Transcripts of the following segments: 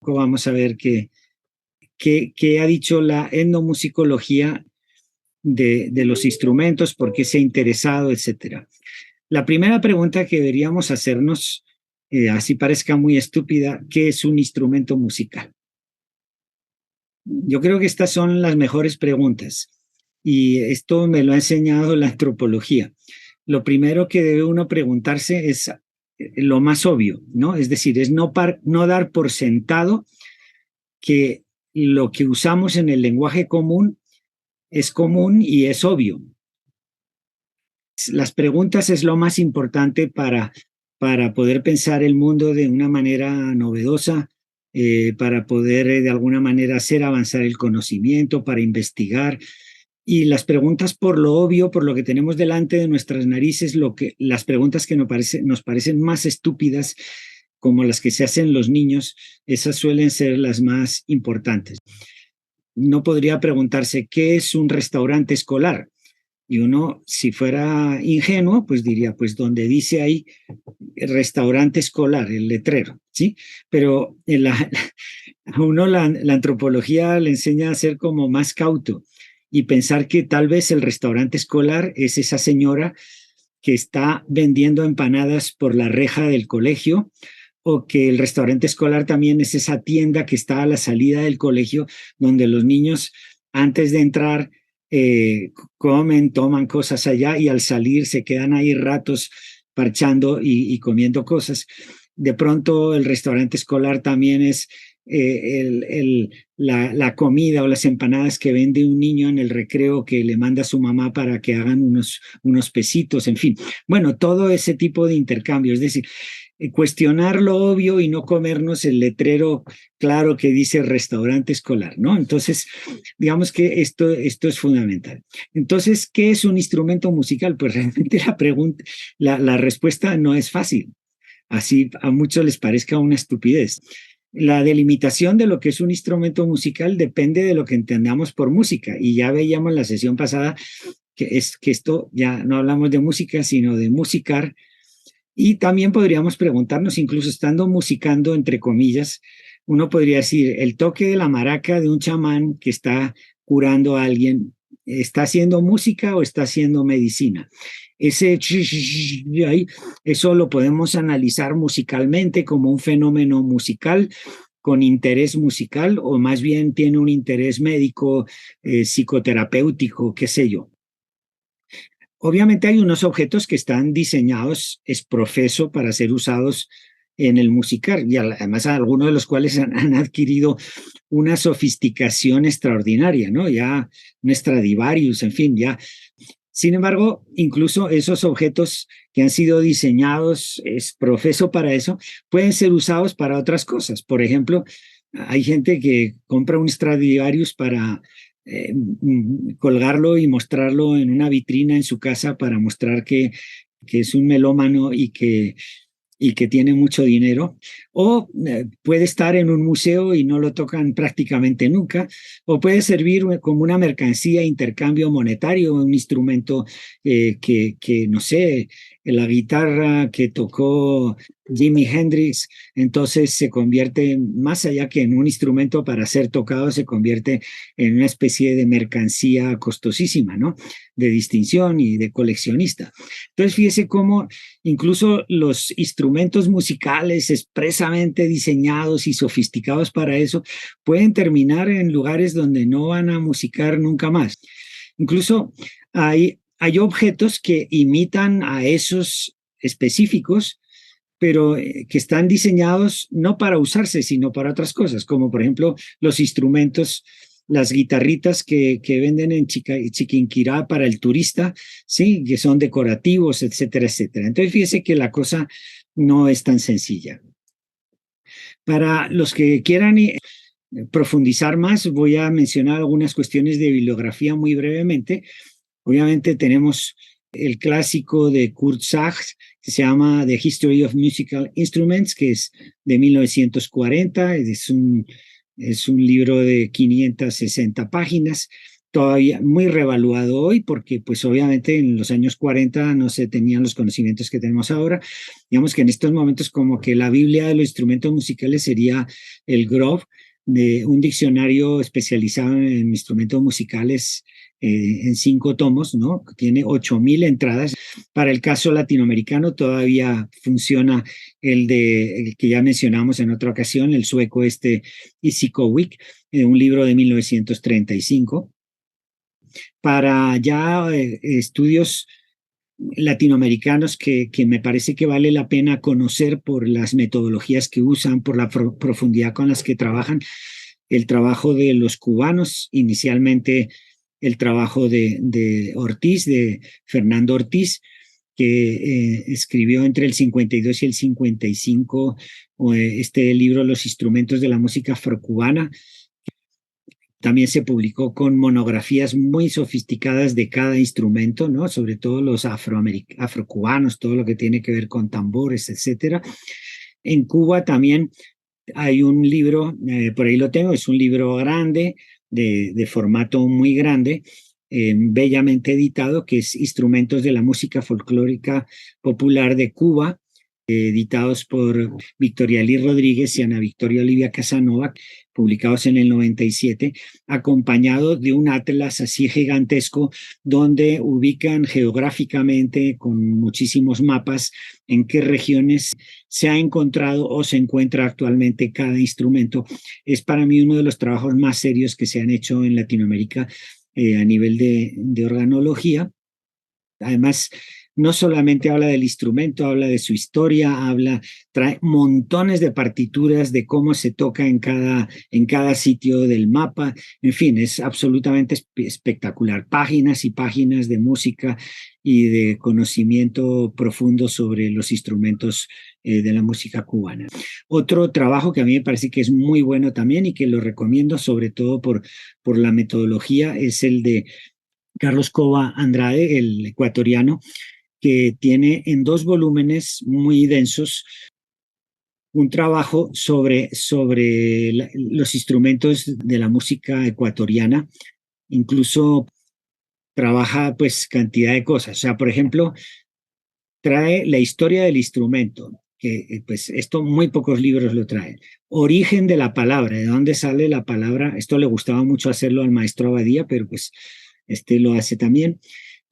Vamos a ver qué ha dicho la etnomusicología de los instrumentos, por qué se ha interesado, etcétera. La primera pregunta que deberíamos hacernos, así parezca muy estúpida, ¿qué es un instrumento musical? Yo creo que estas son las mejores preguntas y esto me lo ha enseñado la antropología. Lo primero que debe uno preguntarse es lo más obvio, ¿no? Es decir, es no dar por sentado que lo que usamos en el lenguaje común es común y es obvio. Las preguntas es lo más importante para poder pensar el mundo de una manera novedosa, para poder de alguna manera hacer avanzar el conocimiento, para investigar. Y las preguntas por lo obvio, por lo que tenemos delante de nuestras narices, las preguntas que nos parecen más estúpidas, como las que se hacen los niños, esas suelen ser las más importantes. No podría preguntarse, ¿qué es un restaurante escolar? Y uno, si fuera ingenuo, pues diría, pues donde dice ahí restaurante escolar, el letrero, ¿sí? Pero a uno la antropología le enseña a ser como más cauto y pensar que tal vez el restaurante escolar es esa señora que está vendiendo empanadas por la reja del colegio, o que el restaurante escolar también es esa tienda que está a la salida del colegio, donde los niños antes de entrar comen, toman cosas allá y al salir se quedan ahí ratos parchando y comiendo cosas. De pronto el restaurante escolar también es la comida o las empanadas que vende un niño en el recreo que le manda a su mamá para que hagan unos pesitos, en fin. Bueno, todo ese tipo de intercambio, es decir, cuestionar lo obvio y no comernos el letrero claro que dice restaurante escolar, ¿no? Entonces, digamos que esto es fundamental. Entonces, ¿qué es un instrumento musical? Pues realmente la respuesta no es fácil. Así a muchos les parezca una estupidez. La delimitación de lo que es un instrumento musical depende de lo que entendamos por música. Y ya veíamos en la sesión pasada que esto ya no hablamos de música, sino de musicar. Y también podríamos preguntarnos, incluso estando musicando, entre comillas, uno podría decir, el toque de la maraca de un chamán que está curando a alguien, ¿está haciendo música o está haciendo medicina? Ese ahí, eso lo podemos analizar musicalmente como un fenómeno musical con interés musical, o más bien tiene un interés médico, psicoterapéutico, qué sé yo. Obviamente hay unos objetos que están diseñados es profeso para ser usados en el musical, y además algunos de los cuales han adquirido una sofisticación extraordinaria, ¿no? Ya un Stradivarius, en fin, ya. Sin embargo, incluso esos objetos que han sido diseñados es profeso para eso, pueden ser usados para otras cosas. Por ejemplo, hay gente que compra un Stradivarius para colgarlo y mostrarlo en una vitrina en su casa para mostrar que es un melómano y que tiene mucho dinero, o puede estar en un museo y no lo tocan prácticamente nunca, o puede servir como una mercancía, intercambio monetario, un instrumento que no sé, la guitarra que tocó Jimi Hendrix, entonces se convierte, más allá que en un instrumento para ser tocado, se convierte en una especie de mercancía costosísima, ¿no? De distinción y de coleccionista. Entonces, fíjese cómo incluso los instrumentos musicales expresamente diseñados y sofisticados para eso pueden terminar en lugares donde no van a musicar nunca más. Incluso hay objetos que imitan a esos específicos, pero que están diseñados no para usarse, sino para otras cosas, como por ejemplo los instrumentos, las guitarritas que venden en Chiquinquirá para el turista, ¿sí? Que son decorativos, etcétera, etcétera. Entonces fíjese que la cosa no es tan sencilla. Para los que quieran profundizar más, voy a mencionar algunas cuestiones de bibliografía muy brevemente. Obviamente tenemos el clásico de Kurt Sachs, que se llama The History of Musical Instruments, que es de 1940, es un libro de 560 páginas. todavía muy revaluado hoy porque pues obviamente en los años 40 no se tenían los conocimientos que tenemos ahora. Digamos que en estos momentos como que la Biblia de los instrumentos musicales sería el Grove, de un diccionario especializado en instrumentos musicales en 5 tomos, ¿no? Tiene 8.000 entradas. Para el caso latinoamericano todavía funciona el que ya mencionamos en otra ocasión, el sueco Isikowik, un libro de 1935. Para ya estudios latinoamericanos que me parece que vale la pena conocer por las metodologías que usan, por la profundidad con las que trabajan, el trabajo de los cubanos, inicialmente el trabajo Ortiz, de Fernando Ortiz, que escribió entre el 52 y el 55 este libro Los instrumentos de la música afrocubana. También se publicó con monografías muy sofisticadas de cada instrumento, ¿no? Sobre todo los afrocubanos, todo lo que tiene que ver con tambores, etcétera. En Cuba también hay un libro, por ahí lo tengo, es un libro grande, de formato muy grande, bellamente editado, que es Instrumentos de la Música Folclórica Popular de Cuba, editados por Victoria Lee Rodríguez y Ana Victoria Olivia Casanova, publicados en el 97, acompañado de un atlas así gigantesco donde ubican geográficamente con muchísimos mapas en qué regiones se ha encontrado o se encuentra actualmente cada instrumento. Es para mí uno de los trabajos más serios que se han hecho en Latinoamérica a nivel de organología. Además, no solamente habla del instrumento, habla de su historia, trae montones de partituras de cómo se toca en cada sitio del mapa. En fin, es absolutamente espectacular. Páginas y páginas de música y de conocimiento profundo sobre los instrumentos de la música cubana. Otro trabajo que a mí me parece que es muy bueno también y que lo recomiendo sobre todo por la metodología es el de Carlos Cova Andrade, el ecuatoriano, que tiene en 2 volúmenes muy densos un trabajo sobre los instrumentos de la música ecuatoriana. Incluso trabaja pues cantidad de cosas. O sea, por ejemplo, trae la historia del instrumento, que pues esto muy pocos libros lo traen. Origen de la palabra, de dónde sale la palabra. Esto le gustaba mucho hacerlo al maestro Abadía, pero pues lo hace también.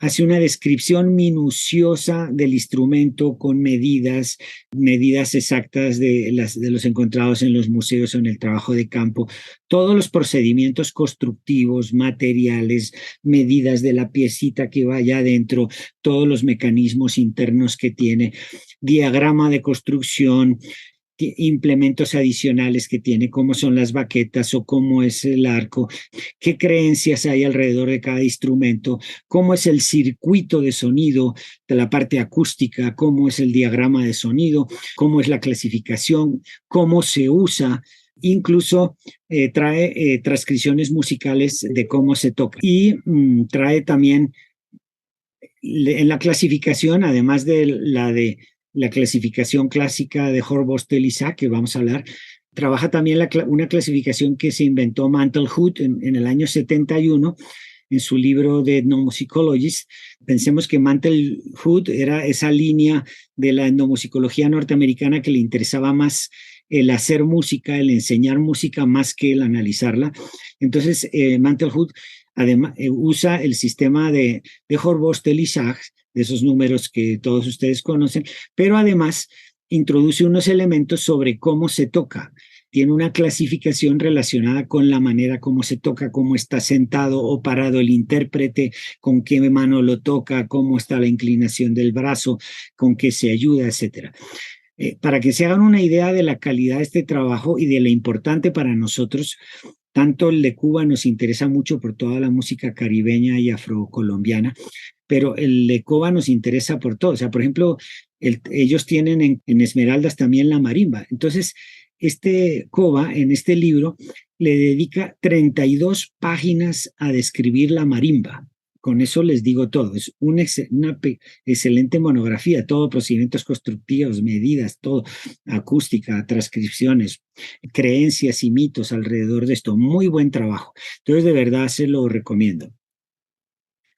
Hace una descripción minuciosa del instrumento con medidas exactas de los encontrados en los museos o en el trabajo de campo, todos los procedimientos constructivos, materiales, medidas de la piecita que vaya adentro, todos los mecanismos internos que tiene, diagrama de construcción, implementos adicionales que tiene, cómo son las baquetas o cómo es el arco, qué creencias hay alrededor de cada instrumento, cómo es el circuito de sonido de la parte acústica, cómo es el diagrama de sonido, cómo es la clasificación, cómo se usa. Incluso trae transcripciones musicales de cómo se toca y trae también en la clasificación, además de la clasificación clásica de Horvath-Telizak, que vamos a hablar, trabaja también una clasificación que se inventó Mantelhood en el año 71 en su libro de Ethnomusicologist. Pensemos que Mantelhood era esa línea de la etnomusicología norteamericana que le interesaba más el hacer música, el enseñar música más que el analizarla. Entonces, Mantelhood además usa el sistema de Horvath-Telizak, de esos números que todos ustedes conocen, pero además introduce unos elementos sobre cómo se toca. Tiene una clasificación relacionada con la manera como se toca, cómo está sentado o parado el intérprete, con qué mano lo toca, cómo está la inclinación del brazo, con qué se ayuda, etc. Para que se hagan una idea de la calidad de este trabajo y de lo importante para nosotros, tanto el de Cuba nos interesa mucho por toda la música caribeña y afrocolombiana, pero el de Cuba nos interesa por todo. O sea, por ejemplo, ellos tienen en Esmeraldas también la marimba. Entonces, Cova, en este libro, le dedica 32 páginas a describir la marimba. Con eso les digo todo. Es una excelente monografía, todo, procedimientos constructivos, medidas, todo, acústica, transcripciones, creencias y mitos alrededor de esto. Muy buen trabajo. Entonces, de verdad se lo recomiendo.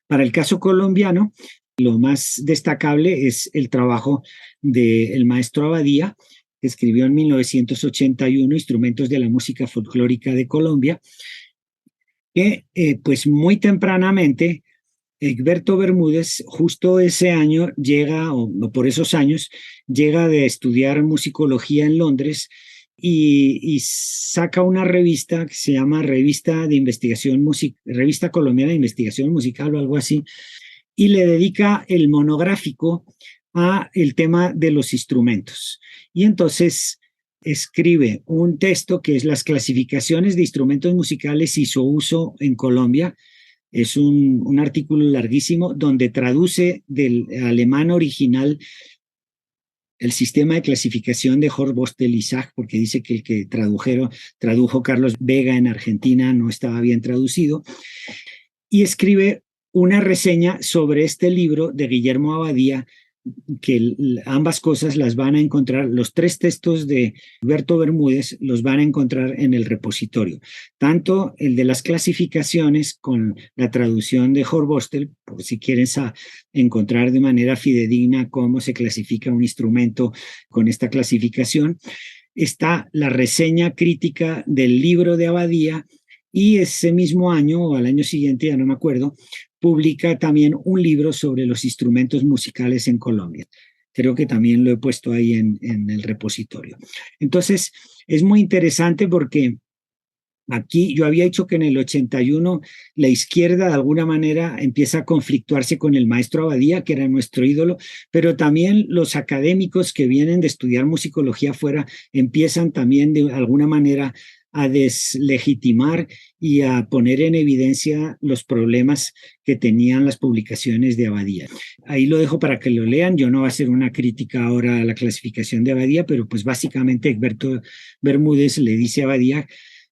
Para el caso colombiano, lo más destacable es el trabajo del maestro Abadía, que escribió en 1981 Instrumentos de la música folclórica de Colombia, que pues muy tempranamente Egberto Bermúdez justo ese año llega, o por esos años, llega de estudiar musicología en Londres y saca una revista que se llama Revista Colombiana de Investigación Musical o algo así, y le dedica el monográfico a el tema de los instrumentos. Y entonces escribe un texto que es las clasificaciones de instrumentos musicales y su uso en Colombia. Es un artículo larguísimo donde traduce del alemán original el sistema de clasificación de Horst-Bostel y Zach, porque dice que el que tradujo Carlos Vega en Argentina no estaba bien traducido, y escribe una reseña sobre este libro de Guillermo Abadía, que ambas cosas las van a encontrar, los tres textos de Berto Bermúdez los van a encontrar en el repositorio, tanto el de las clasificaciones con la traducción de Horst-Bostel, por si quieren encontrar de manera fidedigna cómo se clasifica un instrumento con esta clasificación. Está la reseña crítica del libro de Abadía, y ese mismo año o al año siguiente, ya no me acuerdo, publica también un libro sobre los instrumentos musicales en Colombia. Creo que también lo he puesto ahí en el repositorio. Entonces, es muy interesante porque aquí yo había dicho que en el 81 la izquierda de alguna manera empieza a conflictuarse con el maestro Abadía, que era nuestro ídolo, pero también los académicos que vienen de estudiar musicología afuera empiezan también de alguna manera a deslegitimar y a poner en evidencia los problemas que tenían las publicaciones de Abadía. Ahí lo dejo para que lo lean. Yo no voy a hacer una crítica ahora a la clasificación de Abadía, pero pues básicamente Egberto Bermúdez le dice a Abadía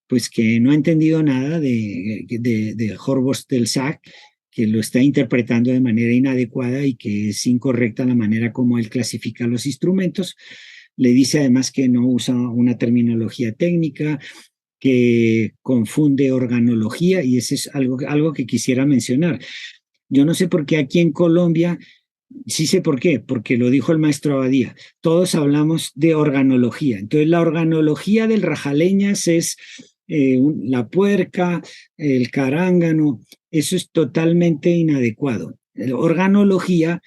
pues que no ha entendido nada de Horst-Bostel Zach, que lo está interpretando de manera inadecuada y que es incorrecta la manera como él clasifica los instrumentos. Le dice además que no usa una terminología técnica, que confunde organología, y eso es algo que quisiera mencionar. Yo no sé por qué aquí en Colombia, sí sé por qué, porque lo dijo el maestro Abadía, todos hablamos de organología. Entonces la organología del Rajaleñas es la puerca, el carángano, eso es totalmente inadecuado. La organología,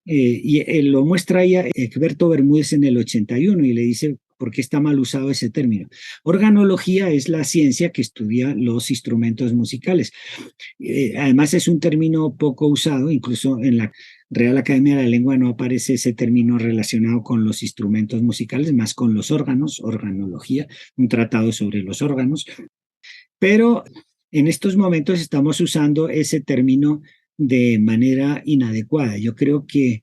y lo muestra ahí Egberto Bermúdez en el 81 y le dice por qué está mal usado ese término. Organología es la ciencia que estudia los instrumentos musicales. Además es un término poco usado, incluso en la Real Academia de la Lengua no aparece ese término relacionado con los instrumentos musicales, más con los órganos, organología, un tratado sobre los órganos. Pero en estos momentos estamos usando ese término de manera inadecuada. Yo creo que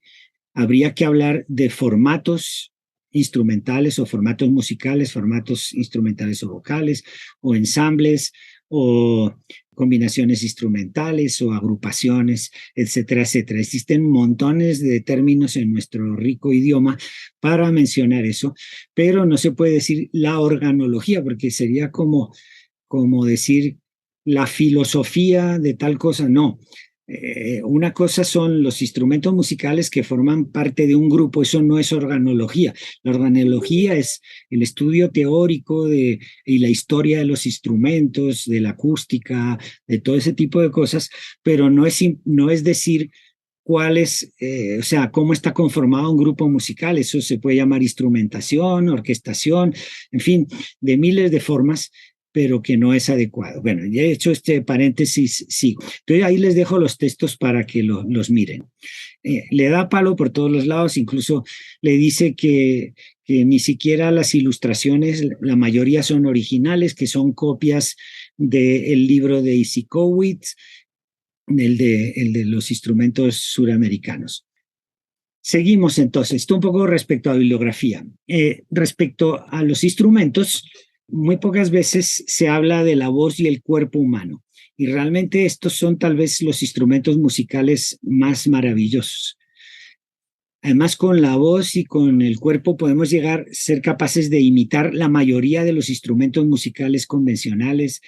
habría que hablar de formatos instrumentales o formatos musicales, formatos instrumentales o vocales, o ensambles, o combinaciones instrumentales o agrupaciones, etcétera, etcétera. Existen montones de términos en nuestro rico idioma para mencionar eso, pero no se puede decir la organología, porque sería como decir la filosofía de tal cosa, no. Una cosa son los instrumentos musicales que forman parte de un grupo, eso no es organología. La organología es el estudio teórico y la historia de los instrumentos, de la acústica, de todo ese tipo de cosas, pero no es decir cuál es, o sea, cómo está conformado un grupo musical. Eso se puede llamar instrumentación, orquestación, en fin, de miles de formas, pero que no es adecuado. Bueno, ya he hecho este paréntesis, sigo. Entonces ahí les dejo los textos para que los miren. Le da palo por todos los lados, incluso le dice que ni siquiera las ilustraciones, la mayoría son originales, que son copias del libro de Isikowitz, el de los instrumentos suramericanos. Seguimos entonces, esto un poco respecto a bibliografía. Respecto a los instrumentos, muy pocas veces se habla de la voz y el cuerpo humano. Y realmente estos son tal vez los instrumentos musicales más maravillosos. Además, con la voz y con el cuerpo podemos llegar a ser capaces de imitar la mayoría de los instrumentos musicales convencionales,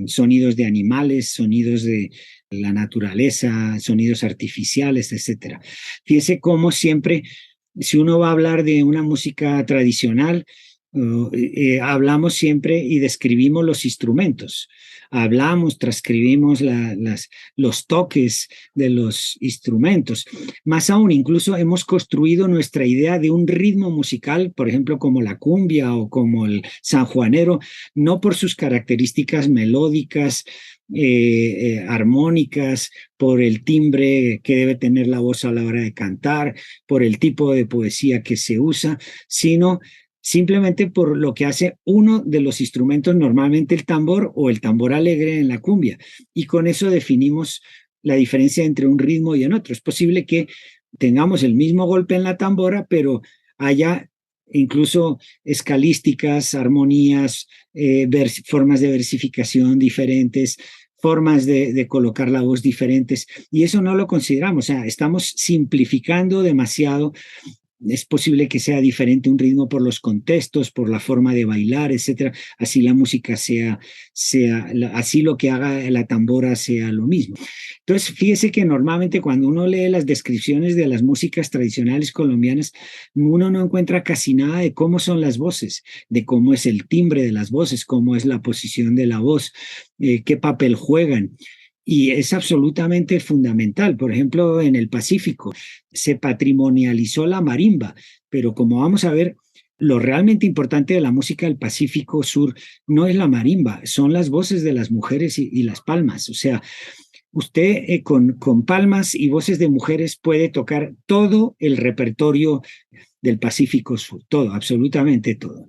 sonidos de animales, sonidos de la naturaleza, sonidos artificiales, etcétera. Fíjese cómo siempre, si uno va a hablar de una música tradicional, hablamos siempre y describimos los instrumentos. Hablamos, transcribimos los toques de los instrumentos. Más aún, incluso hemos construido nuestra idea de un ritmo musical, por ejemplo, como la cumbia o como el sanjuanero, no por sus características melódicas, armónicas, por el timbre que debe tener la voz a la hora de cantar, por el tipo de poesía que se usa, sino simplemente por lo que hace uno de los instrumentos, normalmente el tambor o el tambor alegre en la cumbia. Y con eso definimos la diferencia entre un ritmo y en otro. Es posible que tengamos el mismo golpe en la tambora, pero haya incluso escalísticas, armonías, formas de versificación diferentes, formas de colocar la voz diferentes, y eso no lo consideramos, o sea, estamos simplificando demasiado. Es posible que sea diferente un ritmo por los contextos, por la forma de bailar, etcétera. Así la música así lo que haga la tambora sea lo mismo. Entonces, fíjese que normalmente cuando uno lee las descripciones de las músicas tradicionales colombianas, uno no encuentra casi nada de cómo son las voces, de cómo es el timbre de las voces, cómo es la posición de la voz, qué papel juegan. Y es absolutamente fundamental. Por ejemplo, en el Pacífico se patrimonializó la marimba, pero como vamos a ver, lo realmente importante de la música del Pacífico Sur no es la marimba, son las voces de las mujeres y las palmas. O sea, usted con palmas y voces de mujeres puede tocar todo el repertorio del Pacífico Sur, todo, absolutamente todo.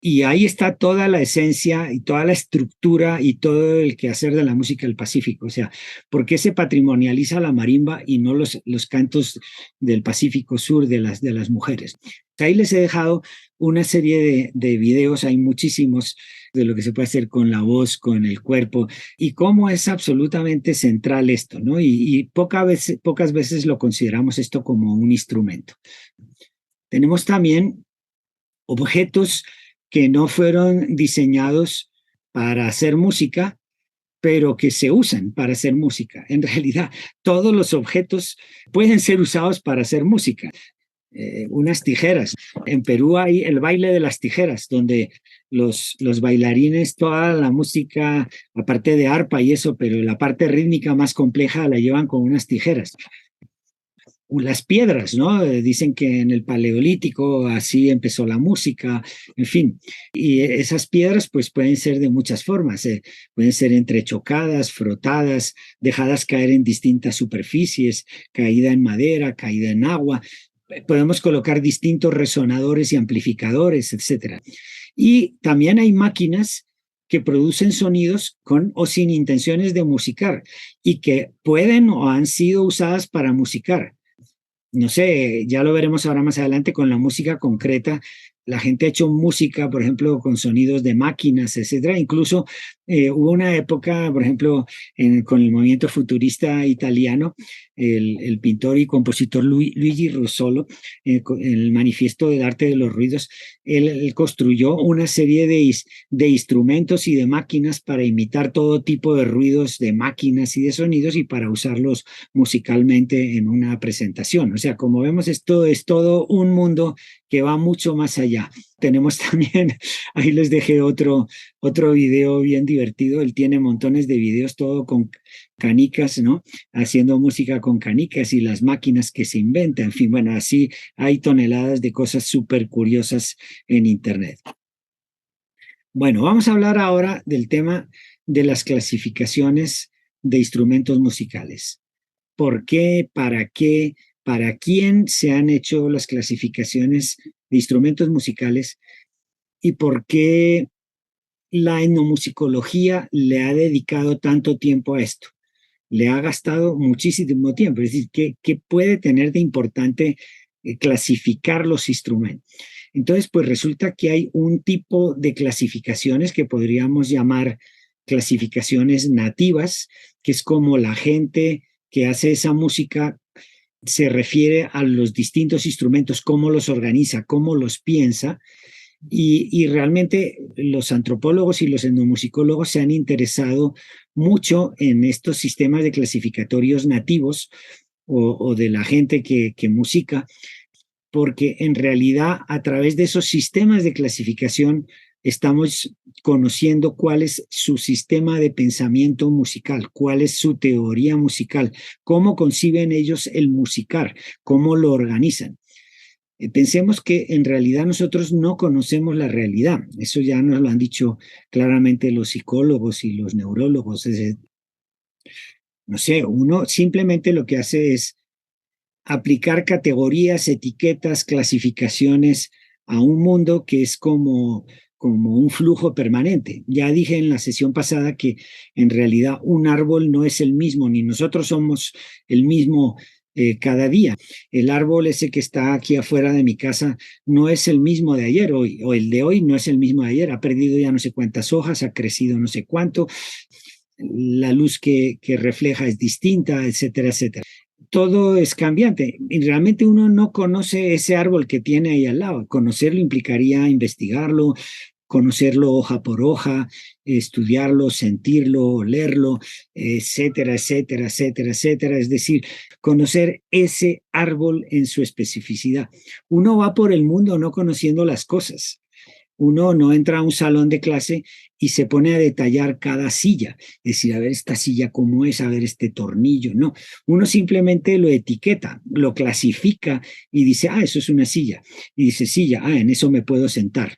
Y ahí está toda la esencia y toda la estructura y todo el quehacer de la música del Pacífico. O sea, ¿por qué se patrimonializa la marimba y no los cantos del Pacífico Sur de las mujeres? Ahí les he dejado una serie de videos, hay muchísimos, de lo que se puede hacer con la voz, con el cuerpo, y cómo es absolutamente central esto, ¿no? Y pocas veces lo consideramos esto como un instrumento. Tenemos también objetos que no fueron diseñados para hacer música, pero que se usan para hacer música. En realidad, todos los objetos pueden ser usados para hacer música. Unas tijeras. En Perú hay el baile de las tijeras, donde los bailarines, toda la música, aparte de arpa y eso, pero la parte rítmica más compleja la llevan con unas tijeras. Las piedras, ¿no? Dicen que en el Paleolítico así empezó la música, en fin. Y esas piedras pues pueden ser de muchas formas, pueden ser entrechocadas, frotadas, dejadas caer en distintas superficies, caída en madera, caída en agua. Podemos colocar distintos resonadores y amplificadores, etcétera. Y también hay máquinas que producen sonidos con o sin intenciones de musicar y que pueden o han sido usadas para musicar. No sé, ya lo veremos ahora más adelante con la música concreta. La gente ha hecho música, por ejemplo, con sonidos de máquinas, etcétera. Incluso hubo una época, por ejemplo, con el movimiento futurista italiano, el pintor y compositor Luigi Russolo, en el Manifiesto del Arte de los Ruidos, él construyó una serie de instrumentos y de máquinas para imitar todo tipo de ruidos de máquinas y de sonidos y para usarlos musicalmente en una presentación. O sea, como vemos, esto es todo un mundo que va mucho más allá. Tenemos también, ahí les dejé otro video bien divertido, él tiene montones de videos, todo con canicas, ¿no? Haciendo música con canicas y las máquinas que se inventan, en fin, bueno, así hay toneladas de cosas súper curiosas en Internet. Bueno, vamos a hablar ahora del tema de las clasificaciones de instrumentos musicales. ¿Por qué? ¿Para qué? ¿Para quién se han hecho las clasificaciones de instrumentos musicales? ¿Y por qué la etnomusicología le ha dedicado tanto tiempo a esto? Le ha gastado muchísimo tiempo. Es decir, ¿qué puede tener de importante clasificar los instrumentos? Entonces, pues resulta que hay un tipo de clasificaciones que podríamos llamar clasificaciones nativas, que es como la gente que hace esa música se refiere a los distintos instrumentos, cómo los organiza, cómo los piensa, y realmente los antropólogos y los etnomusicólogos se han interesado mucho en estos sistemas de clasificatorios nativos o de la gente que musica, porque en realidad a través de esos sistemas de clasificación estamos conociendo cuál es su sistema de pensamiento musical, cuál es su teoría musical, cómo conciben ellos el musicar, cómo lo organizan. Pensemos que en realidad nosotros no conocemos la realidad. Eso ya nos lo han dicho claramente los psicólogos y los neurólogos. No sé, uno simplemente lo que hace es aplicar categorías, etiquetas, clasificaciones a un mundo que es como un flujo permanente. Ya dije en la sesión pasada que en realidad un árbol no es el mismo, ni nosotros somos el mismo cada día. El árbol ese que está aquí afuera de mi casa no es el mismo de ayer, hoy, o el de hoy no es el mismo de ayer, ha perdido ya no sé cuántas hojas, ha crecido no sé cuánto, la luz que refleja es distinta, etcétera, etcétera. Todo es cambiante y realmente uno no conoce ese árbol que tiene ahí al lado. Conocerlo implicaría investigarlo, conocerlo hoja por hoja, estudiarlo, sentirlo, olerlo, etcétera, etcétera, etcétera, etcétera. Es decir, conocer ese árbol en su especificidad. Uno va por el mundo no conociendo las cosas. Uno no entra a un salón de clase y se pone a detallar cada silla, decir, a ver esta silla cómo es, a ver este tornillo, no. Uno simplemente lo etiqueta, lo clasifica y dice, ah, eso es una silla. Y dice, silla, ah, en eso me puedo sentar.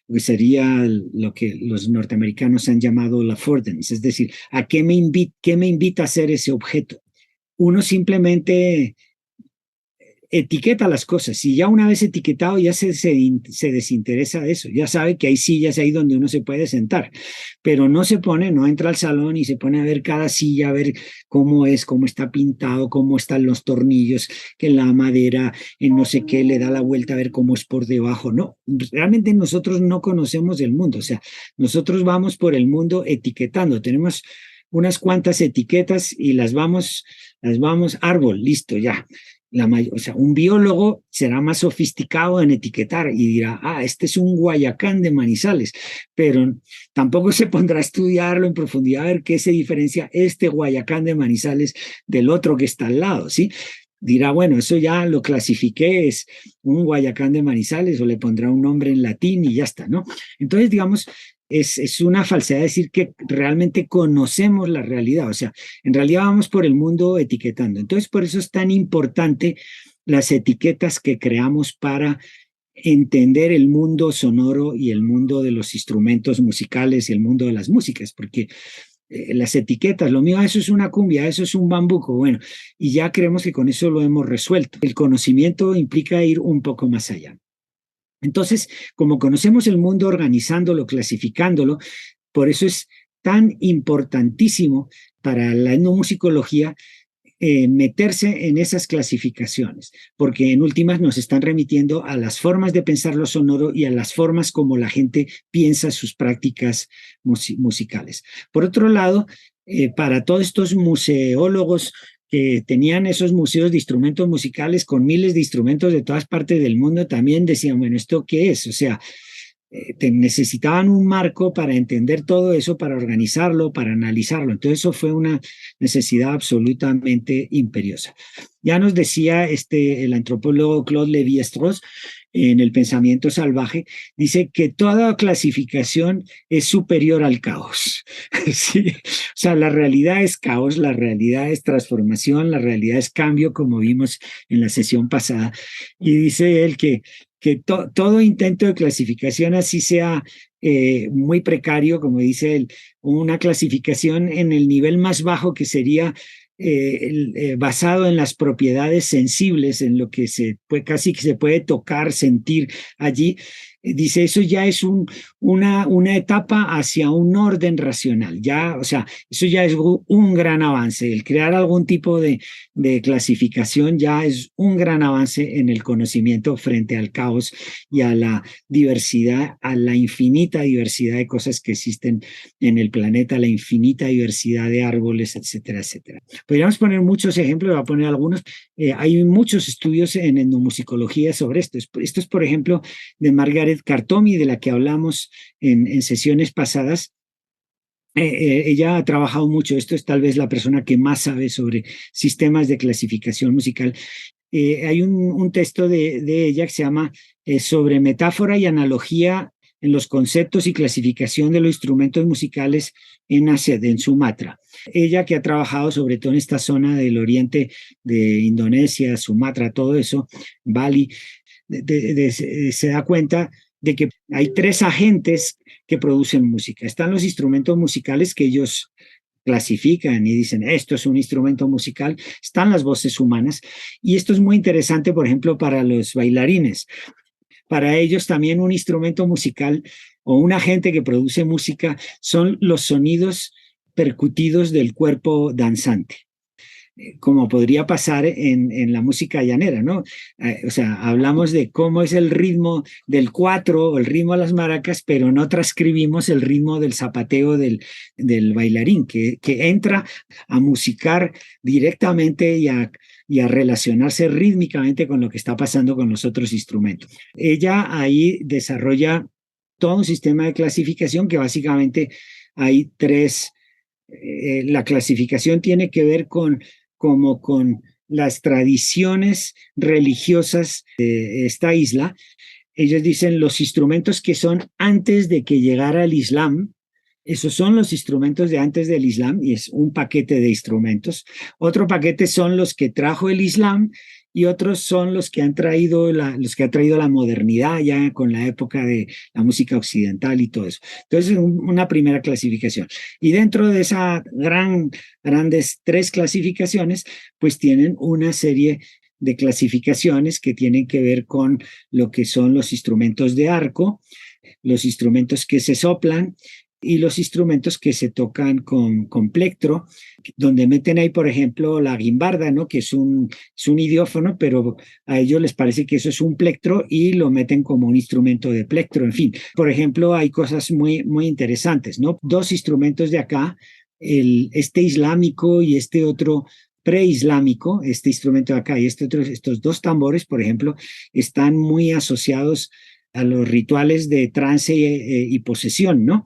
Que sería lo que los norteamericanos han llamado la affordance, es decir, ¿a qué me invita a hacer ese objeto? Uno simplemente etiqueta las cosas y ya una vez etiquetado ya se desinteresa de eso, ya sabe que hay sillas ahí donde uno se puede sentar, pero no se pone, no entra al salón y se pone a ver cada silla, a ver cómo es, cómo está pintado, cómo están los tornillos, que la madera, en no sé qué, le da la vuelta a ver cómo es por debajo, no, realmente nosotros no conocemos el mundo, o sea, nosotros vamos por el mundo etiquetando, tenemos unas cuantas etiquetas y las vamos, árbol, listo, ya. O sea, un biólogo será más sofisticado en etiquetar y dirá, ah, este es un guayacán de Manizales, pero tampoco se pondrá a estudiarlo en profundidad a ver qué se diferencia este guayacán de Manizales del otro que está al lado, ¿sí? Dirá, bueno, eso ya lo clasifiqué, es un guayacán de Manizales o le pondrá un nombre en latín y ya está, ¿no? Entonces, digamos, es una falsedad decir que realmente conocemos la realidad, o sea, en realidad vamos por el mundo etiquetando. Entonces, por eso es tan importante las etiquetas que creamos para entender el mundo sonoro y el mundo de los instrumentos musicales y el mundo de las músicas, porque las etiquetas, lo mío, eso es una cumbia, eso es un bambuco, bueno, y ya creemos que con eso lo hemos resuelto. El conocimiento implica ir un poco más allá. Entonces, como conocemos el mundo organizándolo, clasificándolo, por eso es tan importantísimo para la etnomusicología meterse en esas clasificaciones, porque en últimas nos están remitiendo a las formas de pensar lo sonoro y a las formas como la gente piensa sus prácticas musicales. Por otro lado, para todos estos museólogos que tenían esos museos de instrumentos musicales con miles de instrumentos de todas partes del mundo, también decían, bueno, ¿esto qué es? O sea, necesitaban un marco para entender todo eso, para organizarlo, para analizarlo. Entonces eso fue una necesidad absolutamente imperiosa. Ya nos decía el antropólogo Claude Lévi-Strauss en El pensamiento salvaje, dice que toda clasificación es superior al caos. ¿Sí? O sea, la realidad es caos, la realidad es transformación, la realidad es cambio, como vimos en la sesión pasada. Y dice él que todo intento de clasificación, así sea muy precario, como dice él, una clasificación en el nivel más bajo que sería basado en las propiedades sensibles, en lo que casi que se puede tocar, sentir allí, Dice, eso ya es una etapa hacia un orden racional, ya, o sea, eso ya es un gran avance. El crear algún tipo de clasificación ya es un gran avance en el conocimiento frente al caos y a la diversidad, a la infinita diversidad de cosas que existen en el planeta, la infinita diversidad de árboles, etcétera, etcétera. Podríamos poner muchos ejemplos, voy a poner algunos. Hay muchos estudios en etnomusicología sobre esto. Esto es, por ejemplo, de Margaret Cartomi, de la que hablamos en sesiones pasadas. Ella ha trabajado mucho, esto es tal vez la persona que más sabe sobre sistemas de clasificación musical. Hay un texto de ella que se llama sobre metáfora y analogía en los conceptos y clasificación de los instrumentos musicales en Aceh, en Sumatra. Ella que ha trabajado sobre todo en esta zona del oriente de Indonesia, Sumatra, todo eso, Bali, se da cuenta de que hay tres agentes que producen música. Están los instrumentos musicales que ellos clasifican y dicen, esto es un instrumento musical, están las voces humanas, y esto es muy interesante, por ejemplo, para los bailarines. Para ellos también un instrumento musical o un agente que produce música son los sonidos percutidos del cuerpo danzante, como podría pasar en la música llanera, ¿no? O sea, hablamos de cómo es el ritmo del cuatro o el ritmo de las maracas, pero no transcribimos el ritmo del zapateo del bailarín, que entra a musicar directamente y a relacionarse rítmicamente con lo que está pasando con los otros instrumentos. Ella ahí desarrolla todo un sistema de clasificación que básicamente hay tres. La clasificación tiene que ver como con las tradiciones religiosas de esta isla. Ellos dicen los instrumentos que son antes de que llegara el Islam, esos son los instrumentos de antes del Islam y es un paquete de instrumentos. Otro paquete son los que trajo el Islam y otros son los que los que ha traído la modernidad ya con la época de la música occidental y todo eso. Entonces, una primera clasificación. Y dentro de esa grandes tres clasificaciones, pues tienen una serie de clasificaciones que tienen que ver con lo que son los instrumentos de arco, los instrumentos que se soplan y los instrumentos que se tocan con plectro, donde meten ahí, por ejemplo, la guimbarda, ¿no? Que es un idiófono, pero a ellos les parece que eso es un plectro y lo meten como un instrumento de plectro. En fin, por ejemplo, hay cosas muy interesantes, ¿no? Dos instrumentos de acá, este islámico y este otro preislámico, este instrumento de acá y estos dos tambores, por ejemplo, están muy asociados a los rituales de trance y posesión, ¿no?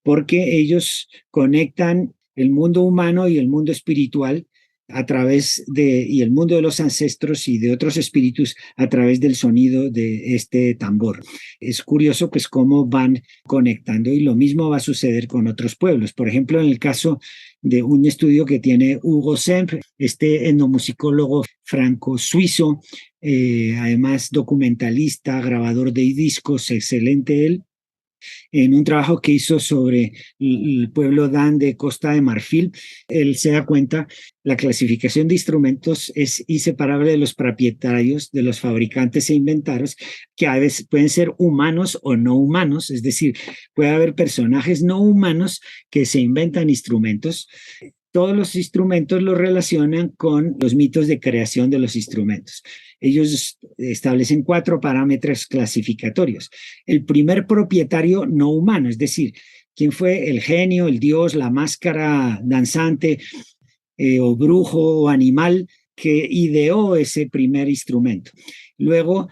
Porque ellos conectan el mundo humano y el mundo espiritual a través y el mundo de los ancestros y de otros espíritus a través del sonido de este tambor. Es curioso pues cómo van conectando y lo mismo va a suceder con otros pueblos. Por ejemplo, en el caso de un estudio que tiene Hugo Semp, este etnomusicólogo franco-suizo, además documentalista, grabador de discos, excelente él, en un trabajo que hizo sobre el pueblo Dan de Costa de Marfil, él se da cuenta, la clasificación de instrumentos es inseparable de los propietarios, de los fabricantes e inventarios, que a veces pueden ser humanos o no humanos, es decir, puede haber personajes no humanos que se inventan instrumentos. Todos los instrumentos los relacionan con los mitos de creación de los instrumentos. Ellos establecen 4 parámetros clasificatorios. El primer propietario no humano, es decir, quién fue el genio, el dios, la máscara danzante o brujo o animal que ideó ese primer instrumento. Luego,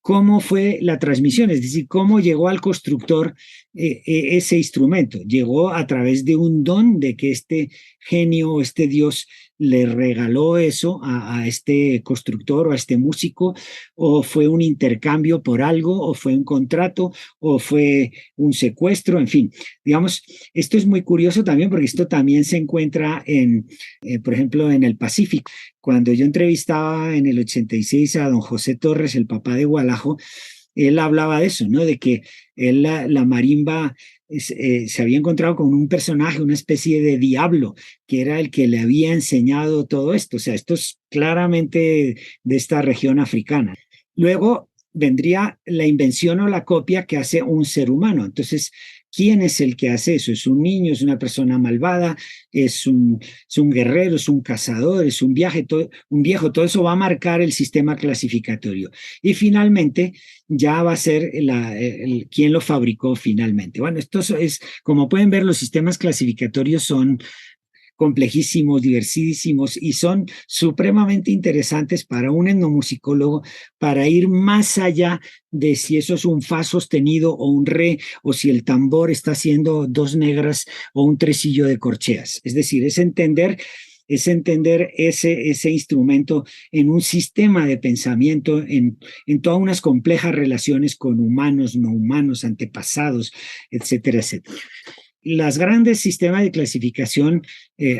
cómo fue la transmisión, es decir, cómo llegó al constructor ese instrumento. Llegó a través de un don de que este genio, este dios, le regaló eso a este constructor o a este músico, o fue un intercambio por algo, o fue un contrato, o fue un secuestro, en fin. Digamos, esto es muy curioso también porque esto también se encuentra por ejemplo, en el Pacífico. Cuando yo entrevistaba en el 86 a don José Torres, el papá de Gualajo, él hablaba de eso, ¿no? De que él, la marimba se había encontrado con un personaje, una especie de diablo, que era el que le había enseñado todo esto. O sea, esto es claramente de esta región africana. Luego vendría la invención o la copia que hace un ser humano. Entonces, ¿quién es el que hace eso? ¿Es un niño? ¿Es una persona malvada? ¿Es un guerrero? ¿Es un cazador? ¿Es un viejo? Todo eso va a marcar el sistema clasificatorio. Y finalmente, ya va a ser quién lo fabricó finalmente. Bueno, esto es, como pueden ver, los sistemas clasificatorios son complejísimos, diversidísimos y son supremamente interesantes para un etnomusicólogo para ir más allá de si eso es un fa sostenido o un re, o si el tambor está haciendo dos negras o un tresillo de corcheas. Es decir, es entender ese instrumento en un sistema de pensamiento, en todas unas complejas relaciones con humanos, no humanos, antepasados, etcétera, etcétera. Las grandes sistemas de clasificación,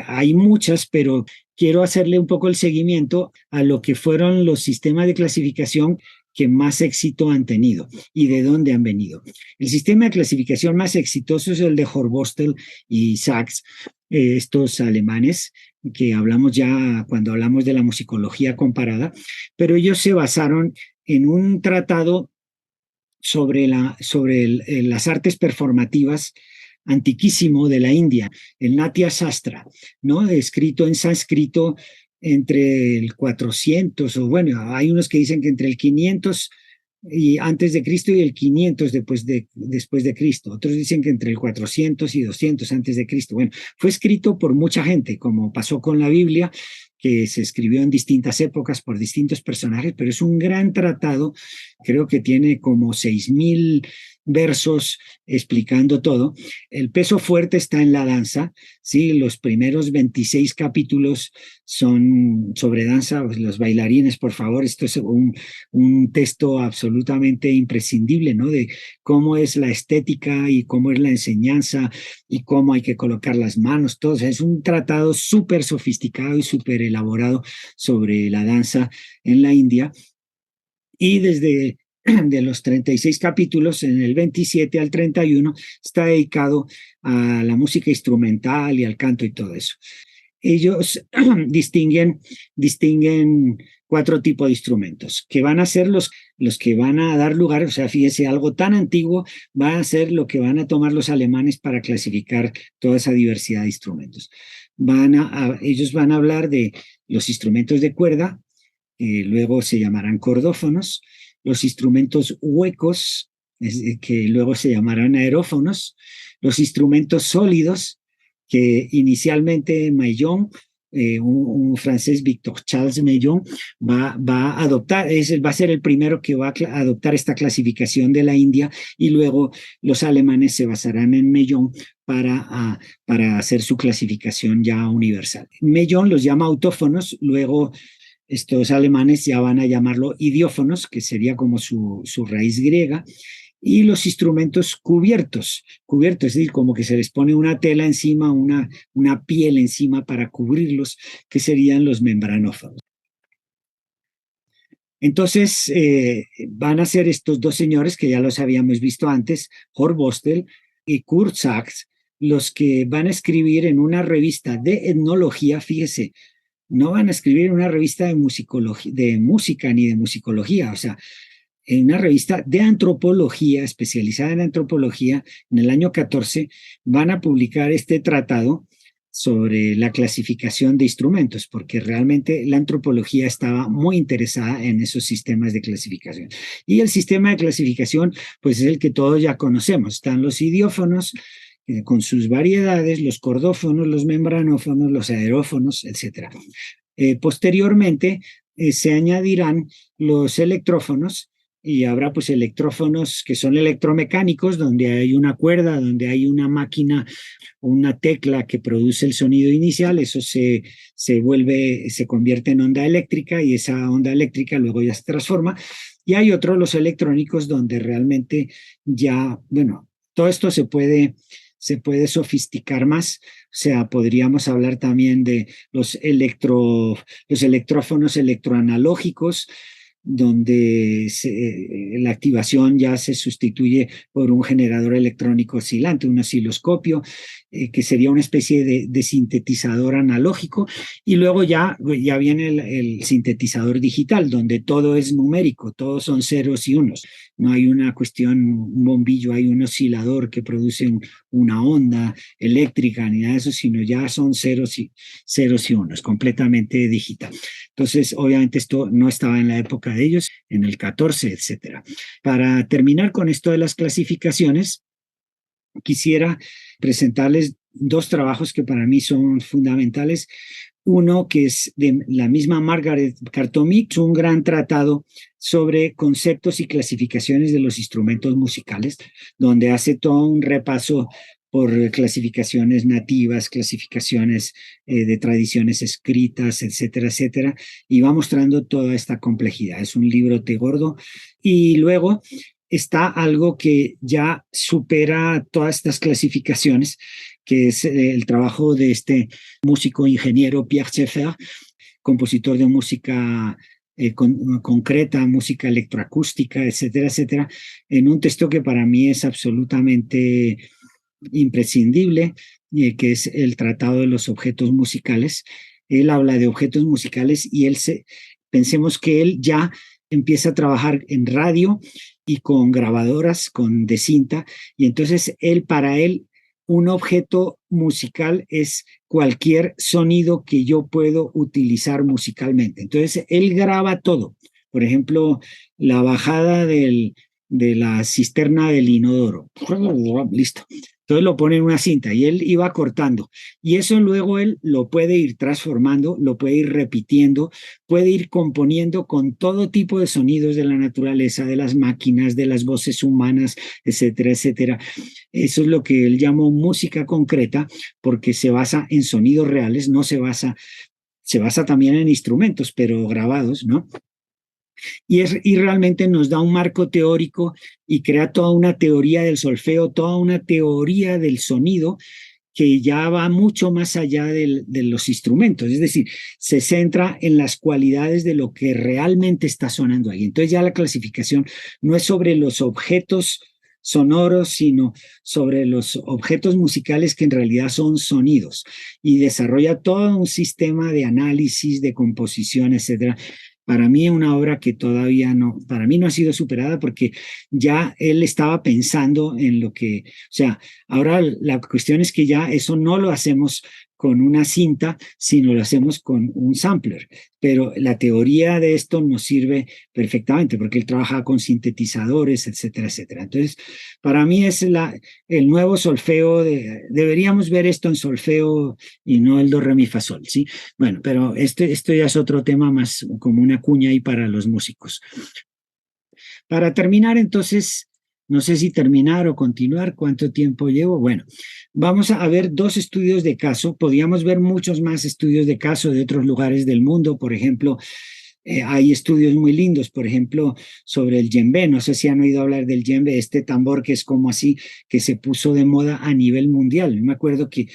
hay muchas, pero quiero hacerle un poco el seguimiento a lo que fueron los sistemas de clasificación que más éxito han tenido y de dónde han venido. El sistema de clasificación más exitoso es el de Horbostel y Sachs, estos alemanes que hablamos ya cuando hablamos de la musicología comparada, pero ellos se basaron en un tratado sobre las artes performativas antiquísimo de la India, el Natya Sastra, ¿no? Escrito en sánscrito entre el 400, o bueno, hay unos que dicen que entre el 500 y antes de Cristo y el 500 después de Cristo. Otros dicen que entre el 400 y 200 antes de Cristo. Bueno, fue escrito por mucha gente, como pasó con la Biblia, que se escribió en distintas épocas por distintos personajes, pero es un gran tratado, creo que tiene como 6.000 versos explicando todo. El peso fuerte está en la danza, ¿sí? Los primeros 26 capítulos son sobre danza. Los bailarines, por favor, esto es un texto absolutamente imprescindible, ¿no? De cómo es la estética y cómo es la enseñanza y cómo hay que colocar las manos, todo. O sea, es un tratado súper sofisticado y súper elaborado sobre la danza en la India. Y desde de los 36 capítulos, en el 27 al 31, está dedicado a la música instrumental y al canto y todo eso. Ellos distinguen cuatro tipos de instrumentos, que van a ser los que van a dar lugar, o sea, fíjese, algo tan antiguo va a ser lo que van a tomar los alemanes para clasificar toda esa diversidad de instrumentos. Ellos van a hablar de los instrumentos de cuerda, luego se llamarán cordófonos, los instrumentos huecos, que luego se llamarán aerófonos, los instrumentos sólidos, que inicialmente Maillon, un francés, Victor Charles Maillon, va a adoptar, va a ser el primero que va a adoptar esta clasificación de la India, y luego los alemanes se basarán en Maillon para hacer su clasificación ya universal. Maillon los llama autófonos, luego estos alemanes ya van a llamarlo idiófonos, que sería como su raíz griega, y los instrumentos cubiertos, es decir, como que se les pone una tela encima, una piel encima para cubrirlos, que serían los membranófonos. Entonces, van a ser estos dos señores, que ya los habíamos visto antes, Horbostel y Kurt Sachs, los que van a escribir en una revista de etnología, fíjese, no van a escribir una revista de música ni de musicología, o sea, en una revista de antropología, especializada en antropología, en el año 14, van a publicar este tratado sobre la clasificación de instrumentos, porque realmente la antropología estaba muy interesada en esos sistemas de clasificación. Y el sistema de clasificación, pues es el que todos ya conocemos. Están los idiófonos, con sus variedades, los cordófonos, los membranófonos, los aerófonos, etc. Posteriormente, se añadirán los electrófonos, y habrá pues electrófonos que son electromecánicos, donde hay una cuerda, donde hay una máquina o una tecla que produce el sonido inicial. Eso se convierte en onda eléctrica, y esa onda eléctrica luego ya se transforma. Y hay otros, los electrónicos, donde realmente ya, bueno, todo esto se puede sofisticar más. O sea, podríamos hablar también de los electrófonos electroanalógicos, donde la activación ya se sustituye por un generador electrónico oscilante, un osciloscopio, que sería una especie de sintetizador analógico, y luego ya viene el sintetizador digital, donde todo es numérico, todos son ceros y unos. No hay una cuestión, un bombillo, hay un oscilador que produce una onda eléctrica ni nada de eso, sino ya son ceros y unos, completamente digital. Entonces, obviamente esto no estaba en la época de ellos, en el 14, etcétera. Para terminar con esto de las clasificaciones, quisiera presentarles dos trabajos que para mí son fundamentales. Uno que es de la misma Margaret Cartomic, un gran tratado sobre conceptos y clasificaciones de los instrumentos musicales, donde hace todo un repaso por clasificaciones nativas, clasificaciones de tradiciones escritas, etcétera, etcétera, y va mostrando toda esta complejidad. Es un librote gordo. Y luego está algo que ya supera todas estas clasificaciones, que es el trabajo de este músico ingeniero Pierre Schaeffer, compositor de música concreta, música electroacústica, etcétera, etcétera, en un texto que para mí es absolutamente imprescindible, que es el Tratado de los Objetos Musicales. Él habla de objetos musicales y pensemos que él ya empieza a trabajar en radio y con grabadoras, de cinta, y entonces para él, un objeto musical es cualquier sonido que yo puedo utilizar musicalmente. Entonces, él graba todo. Por ejemplo, la bajada de la cisterna del inodoro. Listo. Entonces lo pone en una cinta y él iba cortando. Y eso luego él lo puede ir transformando, lo puede ir repitiendo, puede ir componiendo con todo tipo de sonidos de la naturaleza, de las máquinas, de las voces humanas, etcétera, etcétera. Eso es lo que él llamó música concreta, porque se basa en sonidos reales, no se basa también en instrumentos, pero grabados, ¿no? Y realmente nos da un marco teórico y crea toda una teoría del solfeo, toda una teoría del sonido que ya va mucho más allá de los instrumentos, es decir, se centra en las cualidades de lo que realmente está sonando ahí. Entonces ya la clasificación no es sobre los objetos sonoros, sino sobre los objetos musicales que en realidad son sonidos, y desarrolla todo un sistema de análisis, de composición, etcétera. Para mí una obra que todavía no, para mí no ha sido superada, porque ya él estaba pensando en lo que, o sea, ahora la cuestión es que ya eso no lo hacemos con una cinta, sino lo hacemos con un sampler. Pero la teoría de esto nos sirve perfectamente, porque él trabaja con sintetizadores, etcétera, etcétera. Entonces, para mí es el nuevo solfeo, deberíamos ver esto en solfeo y no el do, re, mi, fa, sol, ¿sí? Bueno, pero esto ya es otro tema, más como una cuña ahí para los músicos. Para terminar, entonces, no sé si terminar o continuar, cuánto tiempo llevo. Bueno, vamos a ver dos estudios de caso. Podríamos ver muchos más estudios de caso de otros lugares del mundo. Por ejemplo, hay estudios muy lindos, por ejemplo, sobre el djembe. No sé si han oído hablar del djembe, este tambor que es como así, que se puso de moda a nivel mundial. Me acuerdo que,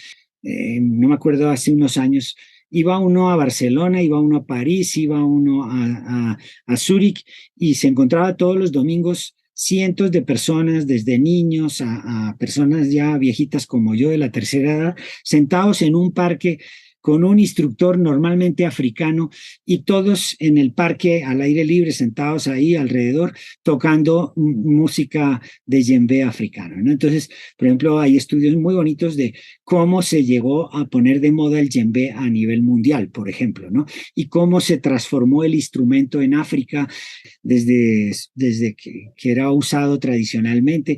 no me acuerdo, hace unos años, iba uno a Barcelona, iba uno a París, iba uno a Zúrich, y se encontraba todos los domingos cientos de personas, desde niños a personas ya viejitas como yo de la tercera edad, sentados en un parque con un instructor normalmente africano, y todos en el parque al aire libre, sentados ahí alrededor, tocando música de djembe africano, ¿no? Entonces, por ejemplo, hay estudios muy bonitos de cómo se llegó a poner de moda el djembe a nivel mundial, por ejemplo, ¿no? Y cómo se transformó el instrumento en África desde que era usado tradicionalmente.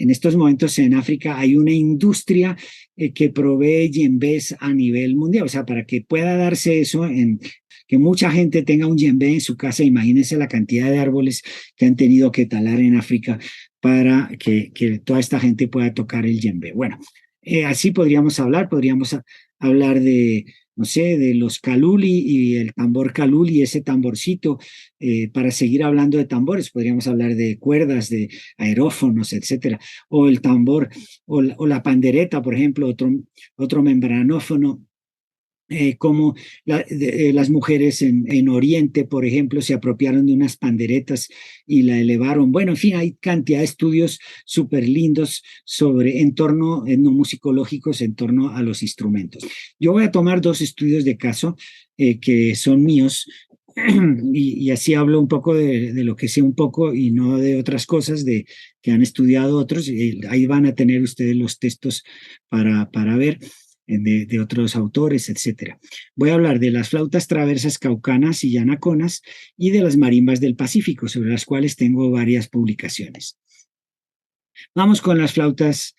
En estos momentos en África hay una industria que provee djembes a nivel mundial, o sea, para que pueda darse eso, que mucha gente tenga un djembe en su casa. Imagínense la cantidad de árboles que han tenido que talar en África para que toda esta gente pueda tocar el djembe. Bueno, así podríamos hablar de, no sé, de los caluli y el tambor caluli, ese tamborcito. Para seguir hablando de tambores, podríamos hablar de cuerdas, de aerófonos, etcétera, o el tambor, o la pandereta, por ejemplo, otro membranófono cómo las mujeres en Oriente, por ejemplo, se apropiaron de unas panderetas y la elevaron. Bueno, en fin, hay cantidad de estudios súper lindos sobre en torno, etnomusicológicos en torno a los instrumentos. Yo voy a tomar dos estudios de caso que son míos. Y así hablo un poco de lo que sé un poco y no de otras cosas que han estudiado otros. Y ahí van a tener ustedes los textos para ver de otros autores, etcétera. Voy a hablar de las flautas traversas caucanas y yanaconas y de las marimbas del Pacífico, sobre las cuales tengo varias publicaciones. Vamos con las flautas.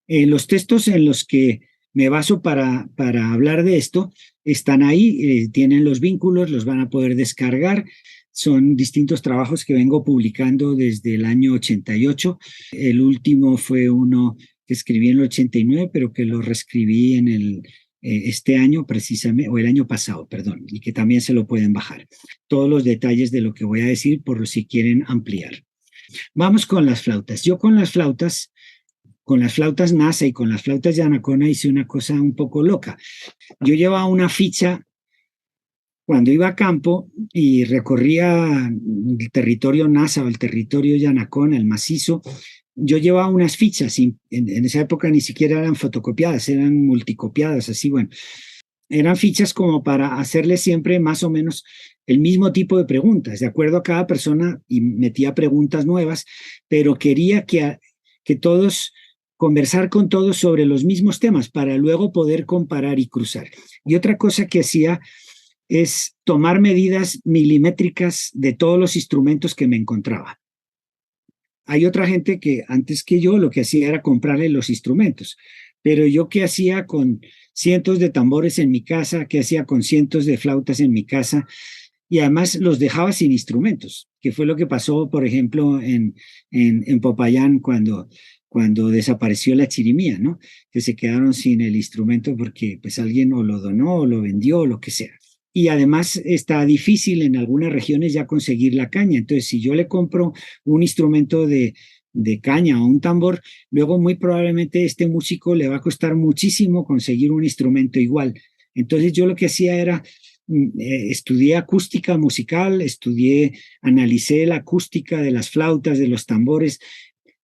Los textos en los que me baso para hablar de esto están ahí, tienen los vínculos, los van a poder descargar. Son distintos trabajos que vengo publicando desde el año 88. El último fue uno que escribí en el 89, pero que lo reescribí en este año precisamente, o el año pasado, perdón, y que también se lo pueden bajar. Todos los detalles de lo que voy a decir por si quieren ampliar. Vamos con las flautas. Yo con las flautas NASA y con las flautas Yanacona hice una cosa un poco loca. Yo llevaba una ficha cuando iba a campo y recorría el territorio NASA o el territorio Yanacona, el macizo. Yo llevaba unas fichas, y en esa época ni siquiera eran fotocopiadas, eran multicopiadas, así, bueno. Eran fichas como para hacerle siempre más o menos el mismo tipo de preguntas, de acuerdo a cada persona, y metía preguntas nuevas, pero quería que todos conversar con todos sobre los mismos temas para luego poder comparar y cruzar. Y otra cosa que hacía es tomar medidas milimétricas de todos los instrumentos que me encontraba. Hay otra gente que antes que yo lo que hacía era comprarle los instrumentos, pero yo qué hacía con cientos de tambores en mi casa, qué hacía con cientos de flautas en mi casa, y además los dejaba sin instrumentos, que fue lo que pasó, por ejemplo, en Popayán cuando desapareció la chirimía, ¿no? Que se quedaron sin el instrumento porque pues alguien o lo donó o lo vendió o lo que sea. Y además está difícil en algunas regiones ya conseguir la caña. Entonces, si yo le compro un instrumento de caña o un tambor, luego muy probablemente este músico le va a costar muchísimo conseguir un instrumento igual. Entonces yo lo que hacía era estudié acústica musical, analicé la acústica de las flautas, de los tambores,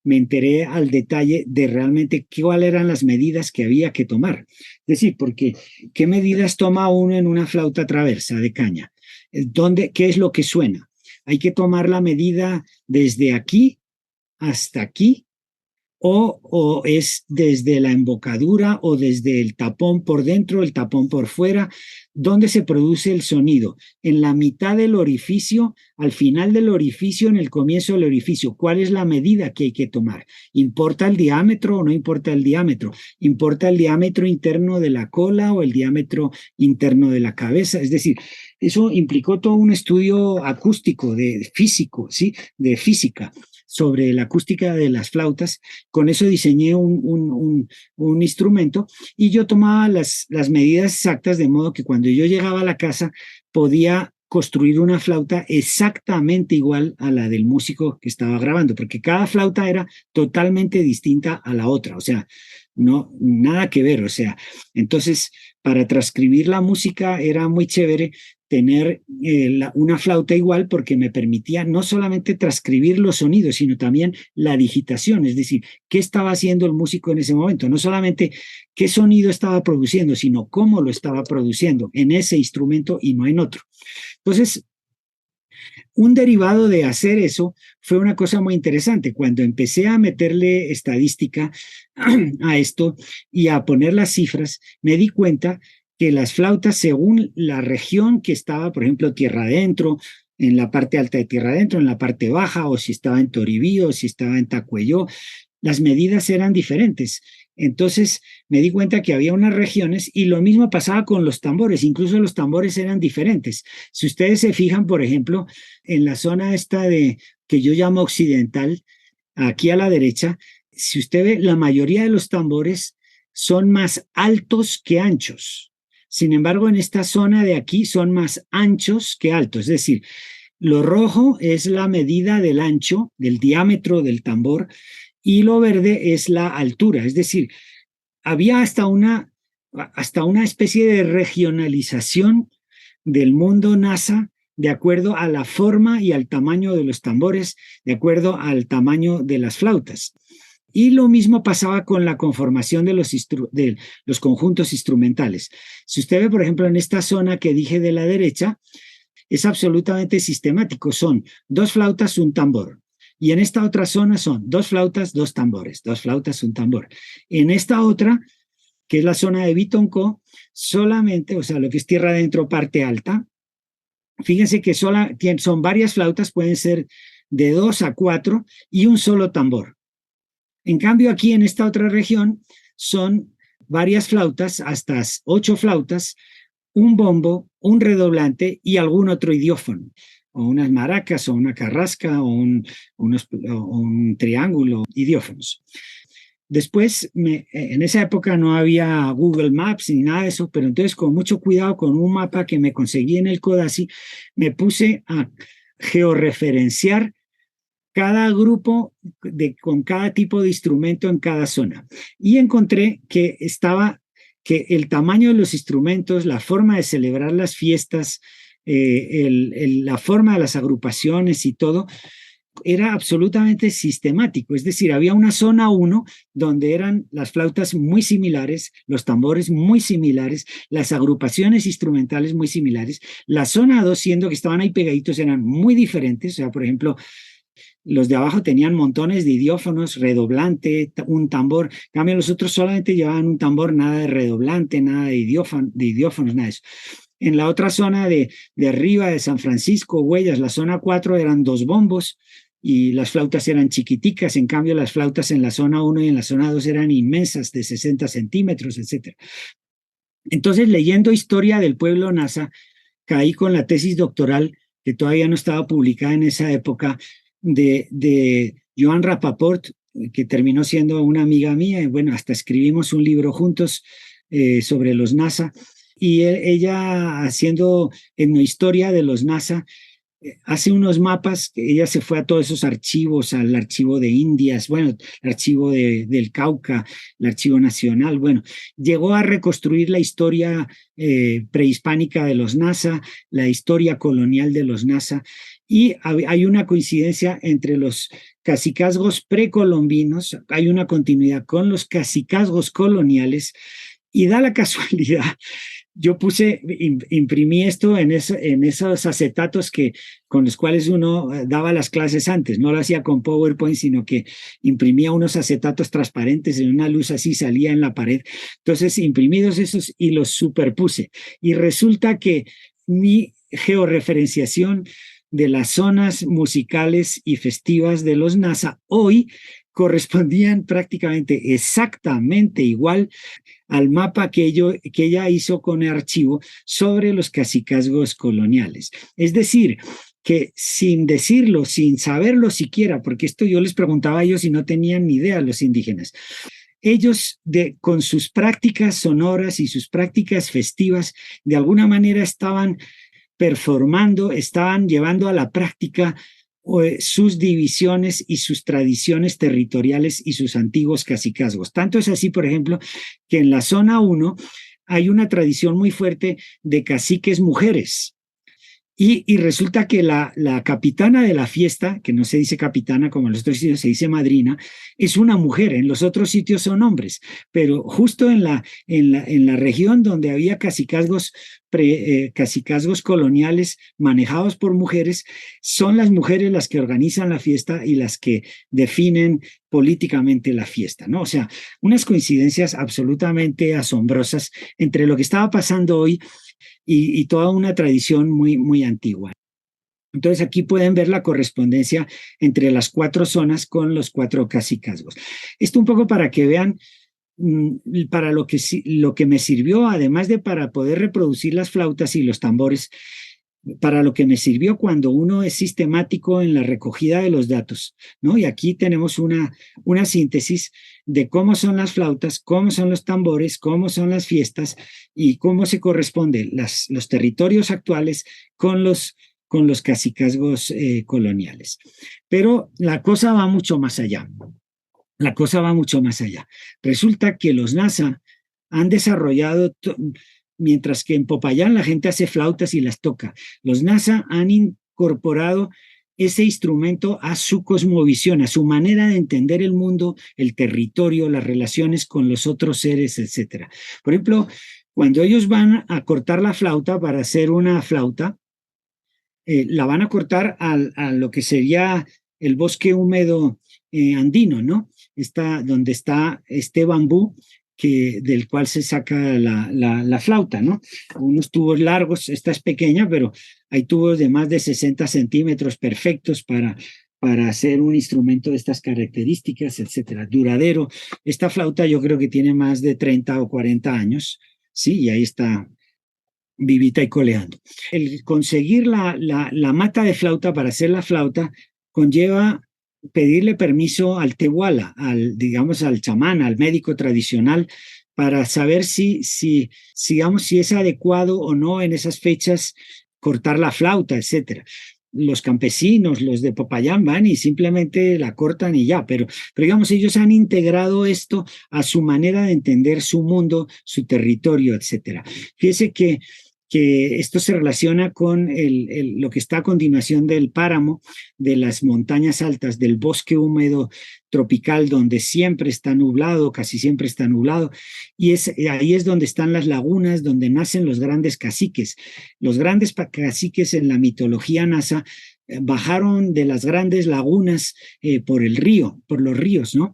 me enteré al detalle de realmente cuáles eran las medidas que había que tomar. Es decir, porque ¿qué medidas toma uno en una flauta traversa de caña? ¿Qué es lo que suena? Hay que tomar la medida desde aquí hasta aquí, o es desde la embocadura o desde el tapón por dentro, el tapón por fuera, donde se produce el sonido, en la mitad del orificio, al final del orificio, en el comienzo del orificio. ¿Cuál es la medida que hay que tomar? ¿Importa el diámetro o no importa el diámetro? ¿Importa el diámetro interno de la cola o el diámetro interno de la cabeza? Es decir, eso implicó todo un estudio acústico, físico, ¿sí? De física sobre la acústica de las flautas. Con eso diseñé un instrumento y yo tomaba las medidas exactas, de modo que cuando yo llegaba a la casa podía construir una flauta exactamente igual a la del músico que estaba grabando, porque cada flauta era totalmente distinta a la otra, o sea, no, nada que ver, o sea, entonces para transcribir la música era muy chévere tener una flauta igual, porque me permitía no solamente transcribir los sonidos, sino también la digitación, es decir, qué estaba haciendo el músico en ese momento, no solamente qué sonido estaba produciendo, sino cómo lo estaba produciendo en ese instrumento y no en otro. Entonces, un derivado de hacer eso fue una cosa muy interesante. Cuando empecé a meterle estadística a esto y a poner las cifras, me di cuenta que las flautas, según la región que estaba, por ejemplo, tierra adentro, en la parte alta de tierra adentro, en la parte baja, o si estaba en Toribío, o si estaba en Tacuelló, las medidas eran diferentes. Entonces me di cuenta que había unas regiones, y lo mismo pasaba con los tambores, incluso los tambores eran diferentes. Si ustedes se fijan, por ejemplo, en la zona esta que yo llamo occidental, aquí a la derecha, si usted ve, la mayoría de los tambores son más altos que anchos. Sin embargo, en esta zona de aquí son más anchos que altos. Es decir, lo rojo es la medida del ancho, del diámetro del tambor, y lo verde es la altura. Es decir, había hasta una hasta una especie de regionalización del mundo NASA de acuerdo a la forma y al tamaño de los tambores, de acuerdo al tamaño de las flautas. Y lo mismo pasaba con la conformación de los conjuntos instrumentales. Si usted ve, por ejemplo, en esta zona que dije de la derecha, es absolutamente sistemático. Son 2 flautas, un tambor. Y en esta otra zona son 2 flautas, 2 tambores, 2 flautas, un tambor. En esta otra, que es la zona de Bitonco, solamente, o sea, lo que es tierra adentro, parte alta, fíjense que son varias flautas, pueden ser de 2 a 4 y un solo tambor. En cambio, aquí en esta otra región son varias flautas, hasta 8 flautas, un bombo, un redoblante y algún otro idiófono, o unas maracas, o una carrasca, o un triángulo, idiófonos. Después, en esa época no había Google Maps ni nada de eso, pero entonces con mucho cuidado, con un mapa que me conseguí en el Codazzi, me puse a georreferenciar cada grupo con cada tipo de instrumento en cada zona. Y encontré que el tamaño de los instrumentos, la forma de celebrar las fiestas, la forma de las agrupaciones y todo, era absolutamente sistemático, es decir, había una zona 1 donde eran las flautas muy similares, los tambores muy similares, las agrupaciones instrumentales muy similares, la zona 2, siendo que estaban ahí pegaditos, eran muy diferentes, o sea, por ejemplo, los de abajo tenían montones de idiófonos, redoblante, un tambor, en cambio los otros solamente llevaban un tambor, nada de redoblante, nada de idiófonos, nada de eso. En la otra zona de arriba de San Francisco, Huellas, la zona 4 eran 2 bombos y las flautas eran chiquiticas, en cambio las flautas en la zona 1 y en la zona 2 eran inmensas, de 60 centímetros, etc. Entonces, leyendo historia del pueblo NASA, caí con la tesis doctoral, que todavía no estaba publicada en esa época, de Joan Rapaport, que terminó siendo una amiga mía, y bueno, hasta escribimos un libro juntos sobre los NASA, y ella haciendo etnohistoria de los NASA, hace unos mapas, ella se fue a todos esos archivos, al archivo de Indias, bueno, el archivo del Cauca, el archivo nacional, bueno, llegó a reconstruir la historia prehispánica de los NASA, la historia colonial de los NASA, y hay una coincidencia entre los cacicazgos precolombinos, hay una continuidad con los cacicazgos coloniales, y da la casualidad, yo imprimí esto en esos acetatos con los cuales uno daba las clases antes, no lo hacía con PowerPoint, sino que imprimía unos acetatos transparentes en una luz así, salía en la pared. Entonces imprimí esos y los superpuse. Y resulta que mi georreferenciación de las zonas musicales y festivas de los NASA hoy correspondían prácticamente exactamente igual al mapa que ella hizo con el archivo sobre los cacicazgos coloniales. Es decir, que sin decirlo, sin saberlo siquiera, porque esto yo les preguntaba a ellos y no tenían ni idea los indígenas, ellos con sus prácticas sonoras y sus prácticas festivas, de alguna manera estaban performando, estaban llevando a la práctica sus divisiones y sus tradiciones territoriales y sus antiguos cacicazgos. Tanto es así, por ejemplo, que en la zona 1 hay una tradición muy fuerte de caciques mujeres. Y resulta que la capitana de la fiesta, que no se dice capitana como en los otros sitios, se dice madrina, es una mujer. En los otros sitios son hombres, pero justo en la región donde había cacicazgos coloniales manejados por mujeres, son las mujeres las que organizan la fiesta y las que definen políticamente la fiesta, ¿no? O sea, unas coincidencias absolutamente asombrosas entre lo que estaba pasando hoy y toda una tradición muy, muy antigua. Entonces aquí pueden ver la correspondencia entre las 4 zonas con los 4 cacicazgos. Esto un poco para que vean para lo que me sirvió, además de para poder reproducir las flautas y los tambores, para lo que me sirvió cuando uno es sistemático en la recogida de los datos, ¿no? Y aquí tenemos una síntesis de cómo son las flautas, cómo son los tambores, cómo son las fiestas y cómo se corresponden los territorios actuales con los cacicazgos coloniales. Pero la cosa va mucho más allá. La cosa va mucho más allá. Resulta que los NASA han desarrollado, mientras que en Popayán la gente hace flautas y las toca. Los NASA han incorporado ese instrumento a su cosmovisión, a su manera de entender el mundo, el territorio, las relaciones con los otros seres, etc. Por ejemplo, cuando ellos van a cortar la flauta para hacer una flauta, la van a cortar a lo que sería el bosque húmedo andino, ¿no? Donde está este bambú del cual se saca la flauta, ¿no? Unos tubos largos, esta es pequeña, pero hay tubos de más de 60 centímetros perfectos para hacer un instrumento de estas características, etcétera. Duradero. Esta flauta yo creo que tiene más de 30 o 40 años, ¿sí? Y ahí está vivita y coleando. El conseguir la mata de flauta para hacer la flauta conlleva pedirle permiso al tehuala, digamos, al chamán, al médico tradicional, para saber si es adecuado o no en esas fechas cortar la flauta, etcétera. Los campesinos, los de Popayán, van y simplemente la cortan y ya, pero digamos, ellos han integrado esto a su manera de entender su mundo, su territorio, etcétera. Fíjese que esto se relaciona con lo que está a continuación del páramo, de las montañas altas, del bosque húmedo tropical, donde siempre está nublado, casi siempre está nublado, y ahí es donde están las lagunas, donde nacen los grandes caciques. Los grandes caciques en la mitología nasa bajaron de las grandes lagunas por los ríos, ¿no?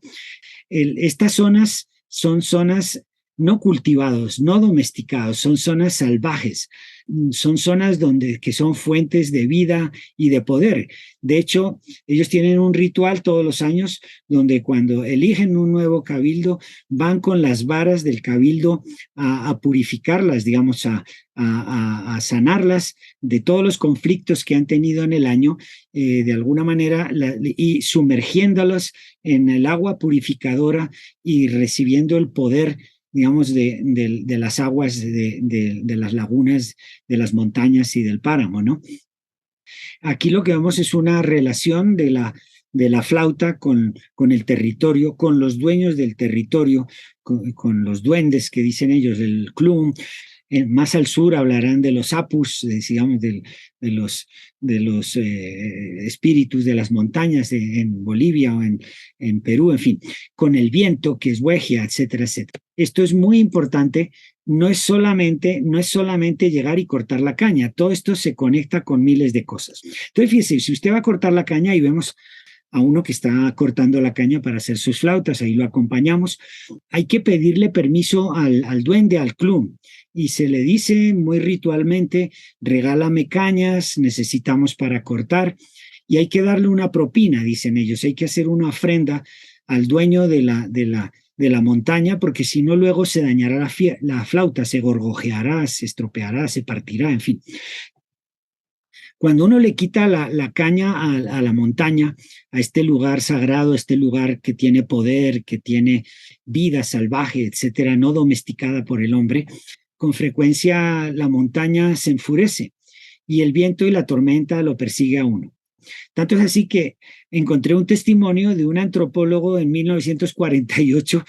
Estas zonas son zonas no cultivados, no domesticados, son zonas salvajes, son zonas que son fuentes de vida y de poder. De hecho, ellos tienen un ritual todos los años donde cuando eligen un nuevo cabildo, van con las varas del cabildo a purificarlas, digamos, a sanarlas de todos los conflictos que han tenido en el año, de alguna manera, y sumergiéndolas en el agua purificadora y recibiendo el poder, digamos, de las aguas de las lagunas, de las montañas y del páramo, ¿no? Aquí lo que vemos es una relación de la flauta con el territorio, con los dueños del territorio, con los duendes que dicen ellos, el clum. Más al sur hablarán de los apus, digamos, de los espíritus de las montañas en Bolivia o en Perú, en fin, con el viento, que es Huegia, etcétera, etcétera. Esto es muy importante, no es solamente llegar y cortar la caña, todo esto se conecta con miles de cosas. Entonces, fíjese, si usted va a cortar la caña y vemos a uno que está cortando la caña para hacer sus flautas, ahí lo acompañamos, hay que pedirle permiso al duende, al clum, y se le dice muy ritualmente, regálame cañas, necesitamos para cortar, y hay que darle una propina, dicen ellos, hay que hacer una ofrenda al dueño de la montaña, porque si no luego se dañará la flauta, se gorgojeará, se estropeará, se partirá, en fin. Cuando uno le quita la caña a la montaña, a este lugar sagrado, a este lugar que tiene poder, que tiene vida salvaje, etcétera, no domesticada por el hombre, con frecuencia la montaña se enfurece y el viento y la tormenta lo persigue a uno. Tanto es así que encontré un testimonio de un antropólogo en 1948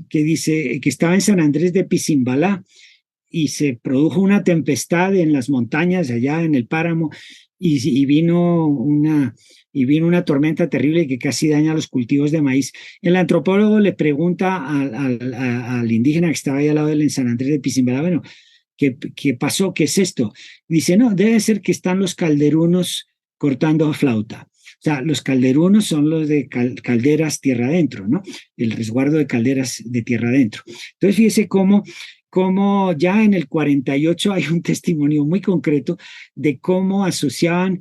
que dice que estaba en San Andrés de Piscimbalá y se produjo una tempestad en las montañas allá en el páramo y vino una tormenta terrible que casi daña los cultivos de maíz. El antropólogo le pregunta al indígena que estaba ahí al lado de él en San Andrés de Piscimbalá, bueno, ¿qué pasó? ¿Qué es esto? Dice, no, debe ser que están los calderunos cortando flauta. O sea, los calderunos son los de calderas tierra adentro, ¿no? El resguardo de calderas de tierra adentro. Entonces, fíjese cómo ya en el 48 hay un testimonio muy concreto de cómo asociaban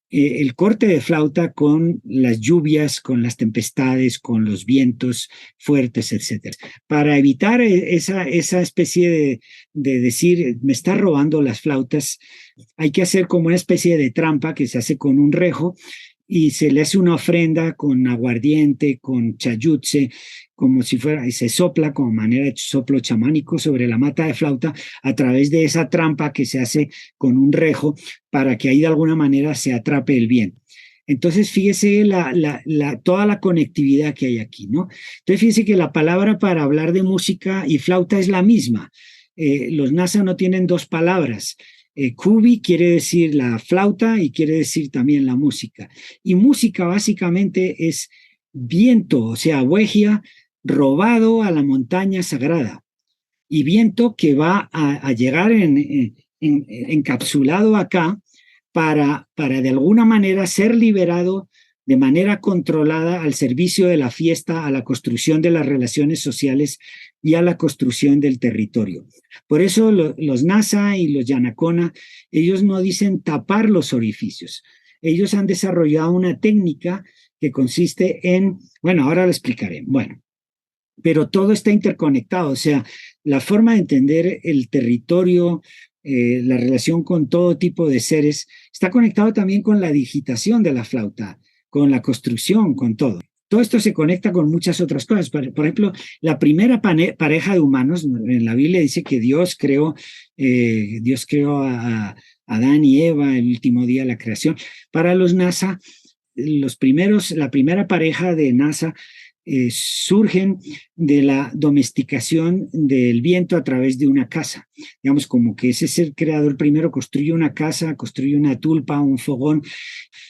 el corte de flauta con las lluvias, con las tempestades, con los vientos fuertes, etcétera. Para evitar esa especie de decir, me está robando las flautas, hay que hacer como una especie de trampa que se hace con un rejo y se le hace una ofrenda con aguardiente, con chayutse, como si fuera, y se sopla como manera de soplo chamánico sobre la mata de flauta a través de esa trampa que se hace con un rejo para que ahí de alguna manera se atrape el viento. Entonces, fíjese toda la conectividad que hay aquí, ¿no? Entonces, fíjese que la palabra para hablar de música y flauta es la misma. Los NASA no tienen dos palabras. Kubi quiere decir la flauta y quiere decir también la música. Y música básicamente es viento, o sea, Wegia robado a la montaña sagrada. Y viento que va a llegar encapsulado acá para de alguna manera ser liberado de manera controlada al servicio de la fiesta, a la construcción de las relaciones sociales y a la construcción del territorio. Por eso los NASA y los Yanacona, ellos no dicen tapar los orificios. Ellos han desarrollado una técnica que consiste en, bueno, ahora lo explicaré. Bueno, pero todo está interconectado, o sea, la forma de entender el territorio, la relación con todo tipo de seres, está conectado también con la digitación de la flauta, con la construcción, con todo. Todo esto se conecta con muchas otras cosas. Por ejemplo, la primera pareja de humanos, en la Biblia dice que Dios creó a Adán y Eva el último día de la creación. Para los NASA, la primera pareja de NASA surgen de la domesticación del viento a través de una casa. Digamos, como que ese ser creador primero construye una casa, construye una tulpa, un fogón.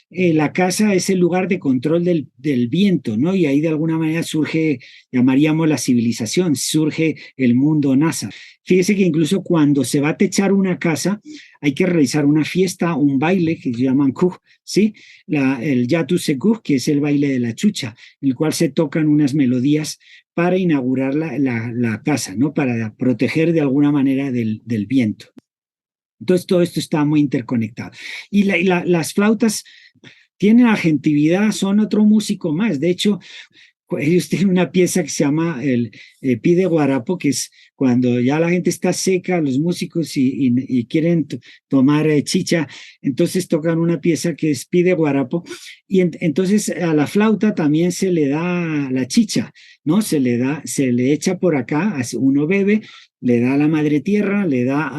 La casa es el lugar de control del viento, ¿no? Y ahí de alguna manera surge, llamaríamos la civilización, surge el mundo NASA. Fíjese que incluso cuando se va a techar una casa, hay que realizar una fiesta, un baile que se llaman kuj, ¿sí? El Yatu Seguj, que es el baile de la chucha, en el cual se tocan unas melodías para inaugurar la casa, ¿no? Para proteger de alguna manera del viento. Entonces, todo esto está muy interconectado. Y las flautas tienen agentividad, son otro músico más. De hecho, ellos tienen una pieza que se llama el Pide Guarapo, que es cuando ya la gente está seca, los músicos, y quieren tomar chicha, entonces tocan una pieza que es Pide Guarapo, y entonces a la flauta también se le da la chicha, ¿no? Se le echa por acá, uno bebe, le da a la madre tierra, le da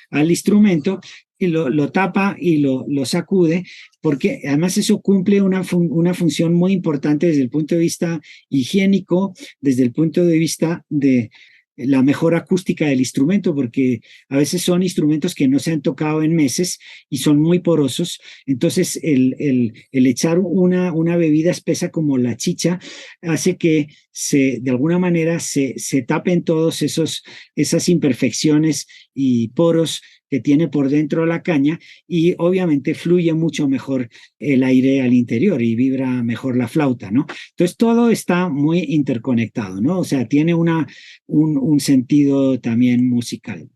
al instrumento, y lo tapa y lo sacude, porque además eso cumple una función muy importante desde el punto de vista higiénico, desde el punto de vista de la mejor acústica del instrumento, porque a veces son instrumentos que no se han tocado en meses y son muy porosos. Entonces, el echar una bebida espesa como la chicha hace que de alguna manera se tapen todos esas imperfecciones y poros que tiene por dentro la caña, y obviamente fluye mucho mejor el aire al interior y vibra mejor la flauta, ¿no? Entonces todo está muy interconectado, ¿no? O sea, tiene un sentido también musical.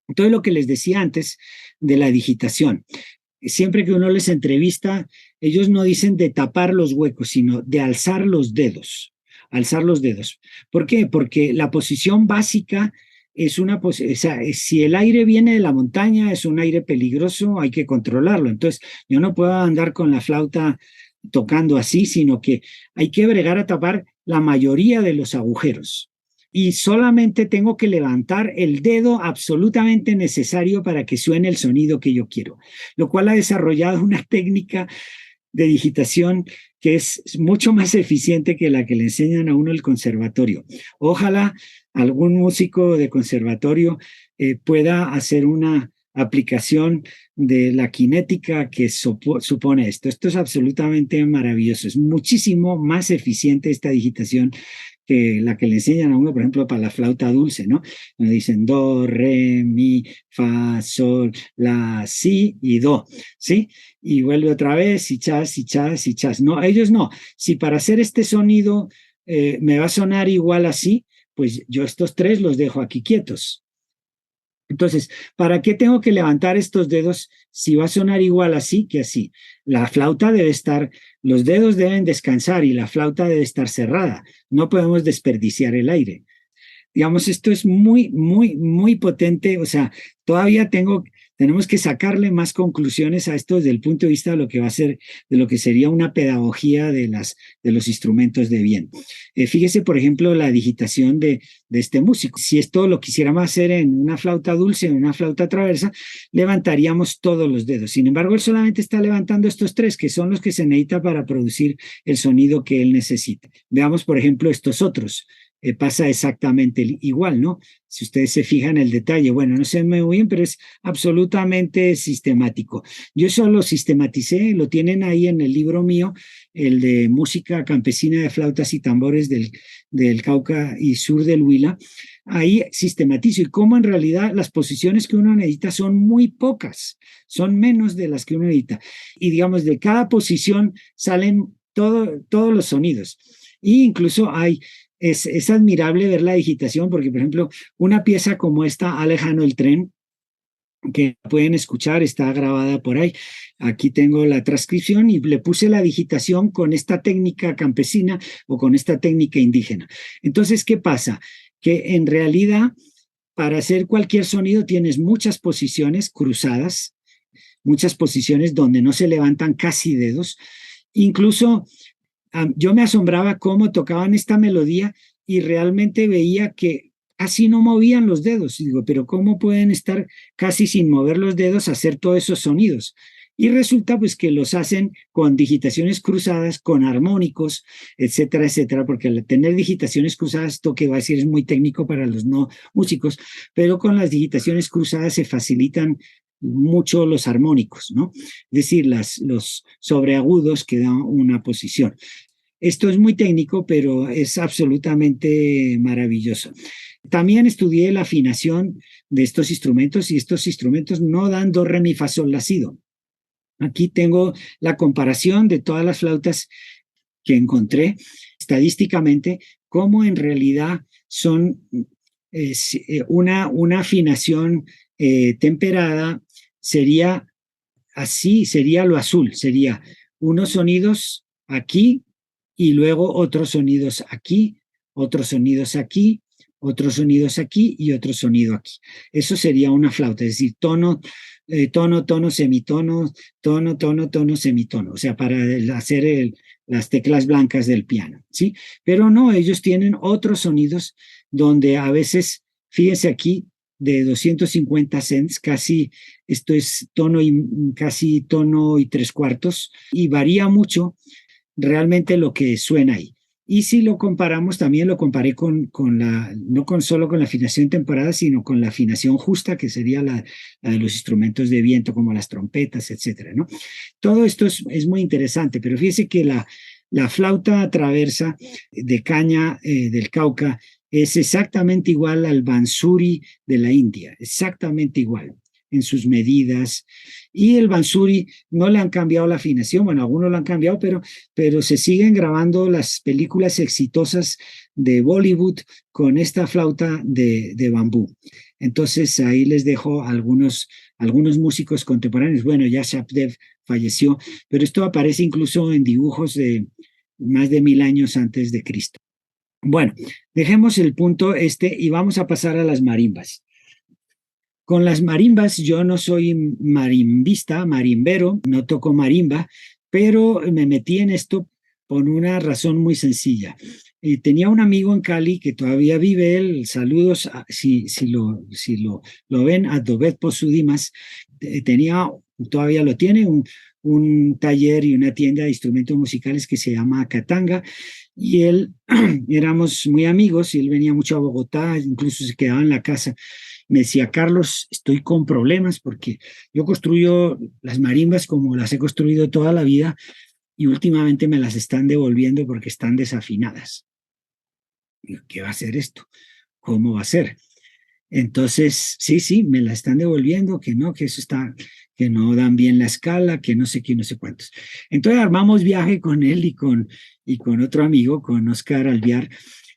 Entonces lo que les decía antes de la digitación, siempre que uno les entrevista, ellos no dicen de tapar los huecos, sino de alzar los dedos. Alzar los dedos. ¿Por qué? Porque la posición básica es o sea, si el aire viene de la montaña, es un aire peligroso, hay que controlarlo. Entonces, yo no puedo andar con la flauta tocando así, sino que hay que bregar a tapar la mayoría de los agujeros. Y solamente tengo que levantar el dedo absolutamente necesario para que suene el sonido que yo quiero, lo cual ha desarrollado una técnica de digitación que es mucho más eficiente que la que le enseñan a uno el conservatorio. Ojalá algún músico de conservatorio pueda hacer una aplicación de la cinética que supone esto. Esto es absolutamente maravilloso. Es muchísimo más eficiente esta digitación que la que le enseñan a uno, por ejemplo, para la flauta dulce, ¿no? Donde dicen do, re, mi, fa, sol, la, si y do, ¿sí? Y vuelve otra vez, y chas, y chas, y chas. No, ellos no. Si para hacer este sonido me va a sonar igual así, pues yo estos tres los dejo aquí quietos. Entonces, ¿para qué tengo que levantar estos dedos si va a sonar igual así que así? La flauta debe estar, los dedos deben descansar y la flauta debe estar cerrada. No podemos desperdiciar el aire. Digamos, esto es muy, muy, muy potente. O sea, todavía Tenemos que sacarle más conclusiones a esto desde el punto de vista de lo que va a ser, de lo que sería una pedagogía de los instrumentos de viento. Fíjese, por ejemplo, la digitación de este músico. Si esto lo quisiéramos hacer en una flauta dulce, en una flauta traversa, levantaríamos todos los dedos. Sin embargo, él solamente está levantando estos tres, que son los que se necesita para producir el sonido que él necesita. Veamos, por ejemplo, estos otros. Pasa exactamente igual, ¿no? Si ustedes se fijan en el detalle, bueno, no se ve muy bien, pero es absolutamente sistemático. Yo eso lo sistematicé, lo tienen ahí en el libro mío, el de Música Campesina de Flautas y Tambores del Cauca y Sur del Huila. Ahí sistematizo y cómo en realidad las posiciones que uno necesita son muy pocas, son menos de las que uno necesita. Y digamos, de cada posición salen todos los sonidos. Y incluso es admirable ver la digitación porque, por ejemplo, una pieza como esta, Alejano el tren, que pueden escuchar, está grabada por ahí. Aquí tengo la transcripción y le puse la digitación con esta técnica campesina o con esta técnica indígena. Entonces, ¿qué pasa? Que en realidad, para hacer cualquier sonido tienes muchas posiciones cruzadas, muchas posiciones donde no se levantan casi dedos. Incluso yo me asombraba cómo tocaban esta melodía y realmente veía que casi no movían los dedos. Y digo, pero ¿cómo pueden estar casi sin mover los dedos a hacer todos esos sonidos? Y resulta pues que los hacen con digitaciones cruzadas, con armónicos, etcétera, etcétera, porque al tener digitaciones cruzadas, esto que va a decir es muy técnico para los no músicos, pero con las digitaciones cruzadas se facilitan mucho los armónicos, ¿no? Es decir, los sobreagudos que dan una posición. Esto es muy técnico, pero es absolutamente maravilloso. También estudié la afinación de estos instrumentos y estos instrumentos no dan do, re, mi, fa, sol, la, si, do. Aquí tengo la comparación de todas las flautas que encontré estadísticamente, cómo en realidad son una afinación temperada, sería así, sería lo azul, sería unos sonidos aquí y luego otros sonidos aquí, otros sonidos aquí, otros sonidos aquí y otro sonido aquí. Eso sería una flauta, es decir, tono, tono, tono, semitono, tono, tono, tono, semitono, o sea, para hacer las teclas blancas del piano, ¿sí? Pero no, ellos tienen otros sonidos donde a veces, fíjense aquí, de 250 cents, casi, esto es tono y casi tono y tres cuartos, y varía mucho realmente lo que suena ahí. Y si lo comparamos, también lo comparé no solo con la afinación temporada, sino con la afinación justa, que sería la de los instrumentos de viento, como las trompetas, etcétera, ¿no? Todo esto es muy interesante, pero fíjese que la flauta traversa de caña del Cauca es exactamente igual al bansuri de la India, exactamente igual en sus medidas. Y el bansuri no le han cambiado la afinación, bueno, algunos lo han cambiado, pero se siguen grabando las películas exitosas de Bollywood con esta flauta de bambú. Entonces ahí les dejo algunos músicos contemporáneos. Bueno, ya Shapdev falleció, pero esto aparece incluso en dibujos de más de 1000 años antes de Cristo. Bueno, dejemos el punto y vamos a pasar a las marimbas. Con las marimbas, yo no soy marimbista, marimbero, no toco marimba, pero me metí en esto por una razón muy sencilla. Tenía un amigo en Cali que todavía vive él, saludos, si lo ven, a Dovet Posudimas, todavía lo tiene, un taller y una tienda de instrumentos musicales que se llama Katanga, y él, éramos muy amigos, y él venía mucho a Bogotá, incluso se quedaba en la casa. Me decía, Carlos, estoy con problemas porque yo construyo las marimbas como las he construido toda la vida y últimamente me las están devolviendo porque están desafinadas. Digo, ¿qué va a ser esto? ¿Cómo va a ser? Entonces, sí, me la están devolviendo, que no, que no dan bien la escala, que no sé qué, no sé cuántos. Entonces armamos viaje con él y con otro amigo, con Oscar Alviar,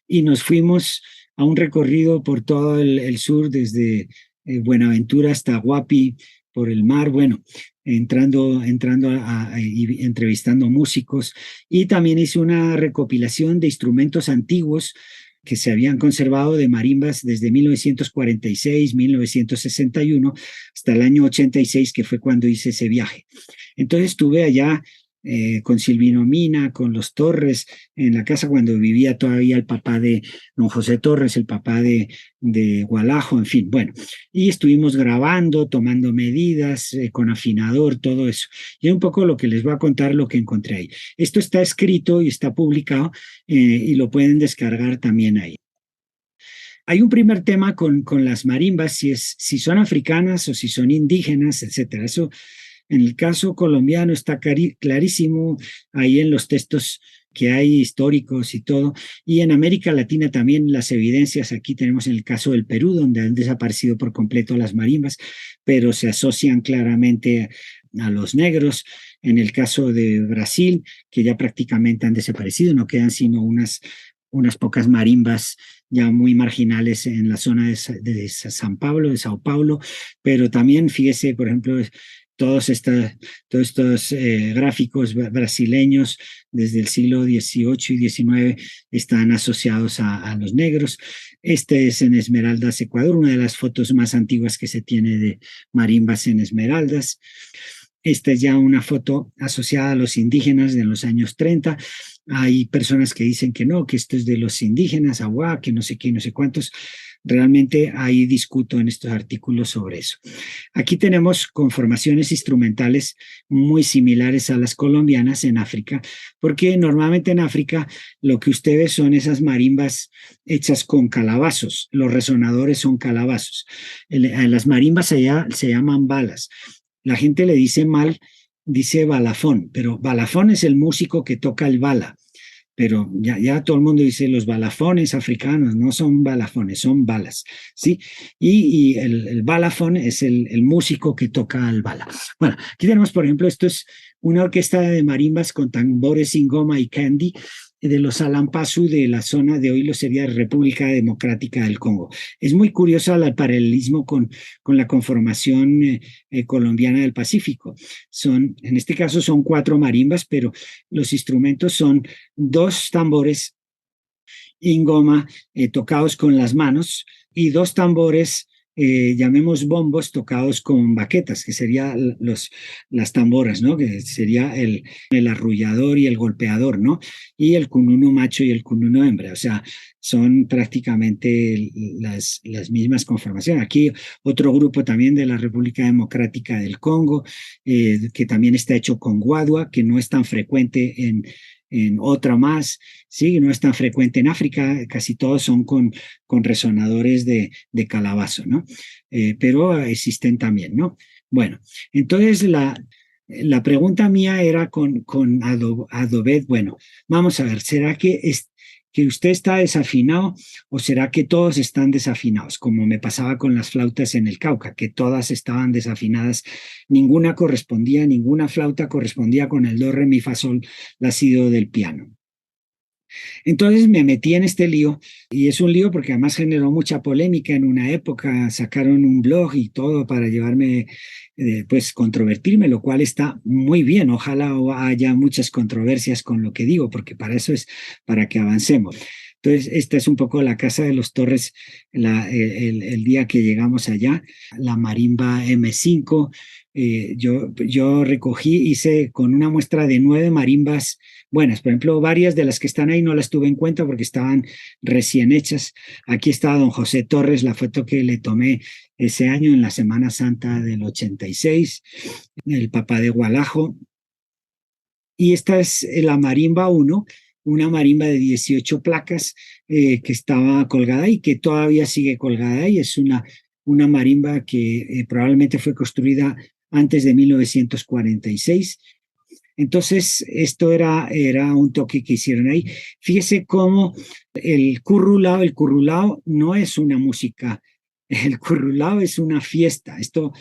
y nos fuimos a un recorrido por todo el sur, desde Buenaventura hasta Guapi, por el mar, bueno, entrando y entrevistando músicos, y también hice una recopilación de instrumentos antiguos que se habían conservado de marimbas desde 1946, 1961, hasta el año 86, que fue cuando hice ese viaje. Entonces estuve allá con Silvino Mina, con los Torres, en la casa cuando vivía todavía el papá de don José Torres, el papá de Gualajo, en fin, bueno, y estuvimos grabando, tomando medidas, con afinador, todo eso. Y es un poco lo que les voy a contar, lo que encontré ahí. Esto está escrito y está publicado y lo pueden descargar también ahí. Hay un primer tema con las marimbas, si son africanas o si son indígenas, etcétera. Eso en el caso colombiano está clarísimo ahí en los textos que hay históricos y todo, y en América Latina también las evidencias, aquí tenemos en el caso del Perú, donde han desaparecido por completo las marimbas, pero se asocian claramente a los negros. En el caso de Brasil, que ya prácticamente han desaparecido, no quedan sino unas pocas marimbas ya muy marginales en la zona de San Pablo, de Sao Paulo, pero también fíjese, por ejemplo, todos estos gráficos brasileños desde el siglo XVIII y XIX están asociados a los negros. Este es en Esmeraldas, Ecuador, una de las fotos más antiguas que se tiene de marimbas en Esmeraldas. Esta es ya una foto asociada a los indígenas de los años 30. Hay personas que dicen que no, que esto es de los indígenas, agua, que no sé qué, no sé cuántos. Realmente ahí discuto en estos artículos sobre eso. Aquí tenemos conformaciones instrumentales muy similares a las colombianas en África, porque normalmente en África lo que usted ve son esas marimbas hechas con calabazos. Los resonadores son calabazos. Las marimbas allá se llaman balas. La gente le dice mal, dice balafón, pero balafón es el músico que toca el bala. Pero ya todo el mundo dice los balafones africanos, no son balafones, son balas, ¿sí? Y el balafón es el músico que toca el bala. Bueno, aquí tenemos, por ejemplo, esto es una orquesta de marimbas con tambores sin goma y candy de los Alampasu de la zona de hoy lo sería República Democrática del Congo. Es muy curioso el paralelismo con la conformación colombiana del Pacífico. En este caso son 4 marimbas, pero los instrumentos son 2 tambores en goma tocados con las manos y 2 tambores, llamemos bombos, tocados con baquetas, que serían las tamboras, ¿no? Que sería el arrullador y el golpeador, ¿no? Y el cununo macho y el cununo hembra, o sea, son prácticamente las mismas conformaciones. Aquí otro grupo también de la República Democrática del Congo, que también está hecho con guadua, que no es tan frecuente en otra más, sí, no es tan frecuente en África, casi todos son con resonadores de calabazo, ¿no? Pero existen también, ¿no? Bueno, entonces la pregunta mía era con Adobet, bueno, vamos a ver, ¿será que usted está desafinado o será que todos están desafinados? Como me pasaba con las flautas en el Cauca, que todas estaban desafinadas, ninguna flauta correspondía con el do, re, mi, fa, sol, la, si, do del piano. Entonces me metí en este lío y es un lío porque además generó mucha polémica en una época, sacaron un blog y todo para llevarme, pues controvertirme, lo cual está muy bien. Ojalá haya muchas controversias con lo que digo, porque para eso es para que avancemos. Entonces, esta es un poco la casa de los Torres el día que llegamos allá, la marimba M5. Yo recogí, hice con una muestra de 9 marimbas buenas. Por ejemplo, varias de las que están ahí no las tuve en cuenta porque estaban recién hechas. Aquí está don José Torres, la foto que le tomé ese año en la Semana Santa del 86, el papá de Gualajo. Y esta es la marimba 1, una marimba de 18 placas que estaba colgada ahí, que todavía sigue colgada ahí. Es una marimba que probablemente fue construida antes de 1946. Entonces, esto era un toque que hicieron ahí. Fíjese cómo el currulao no es una música, el currulao es una fiesta. Esto,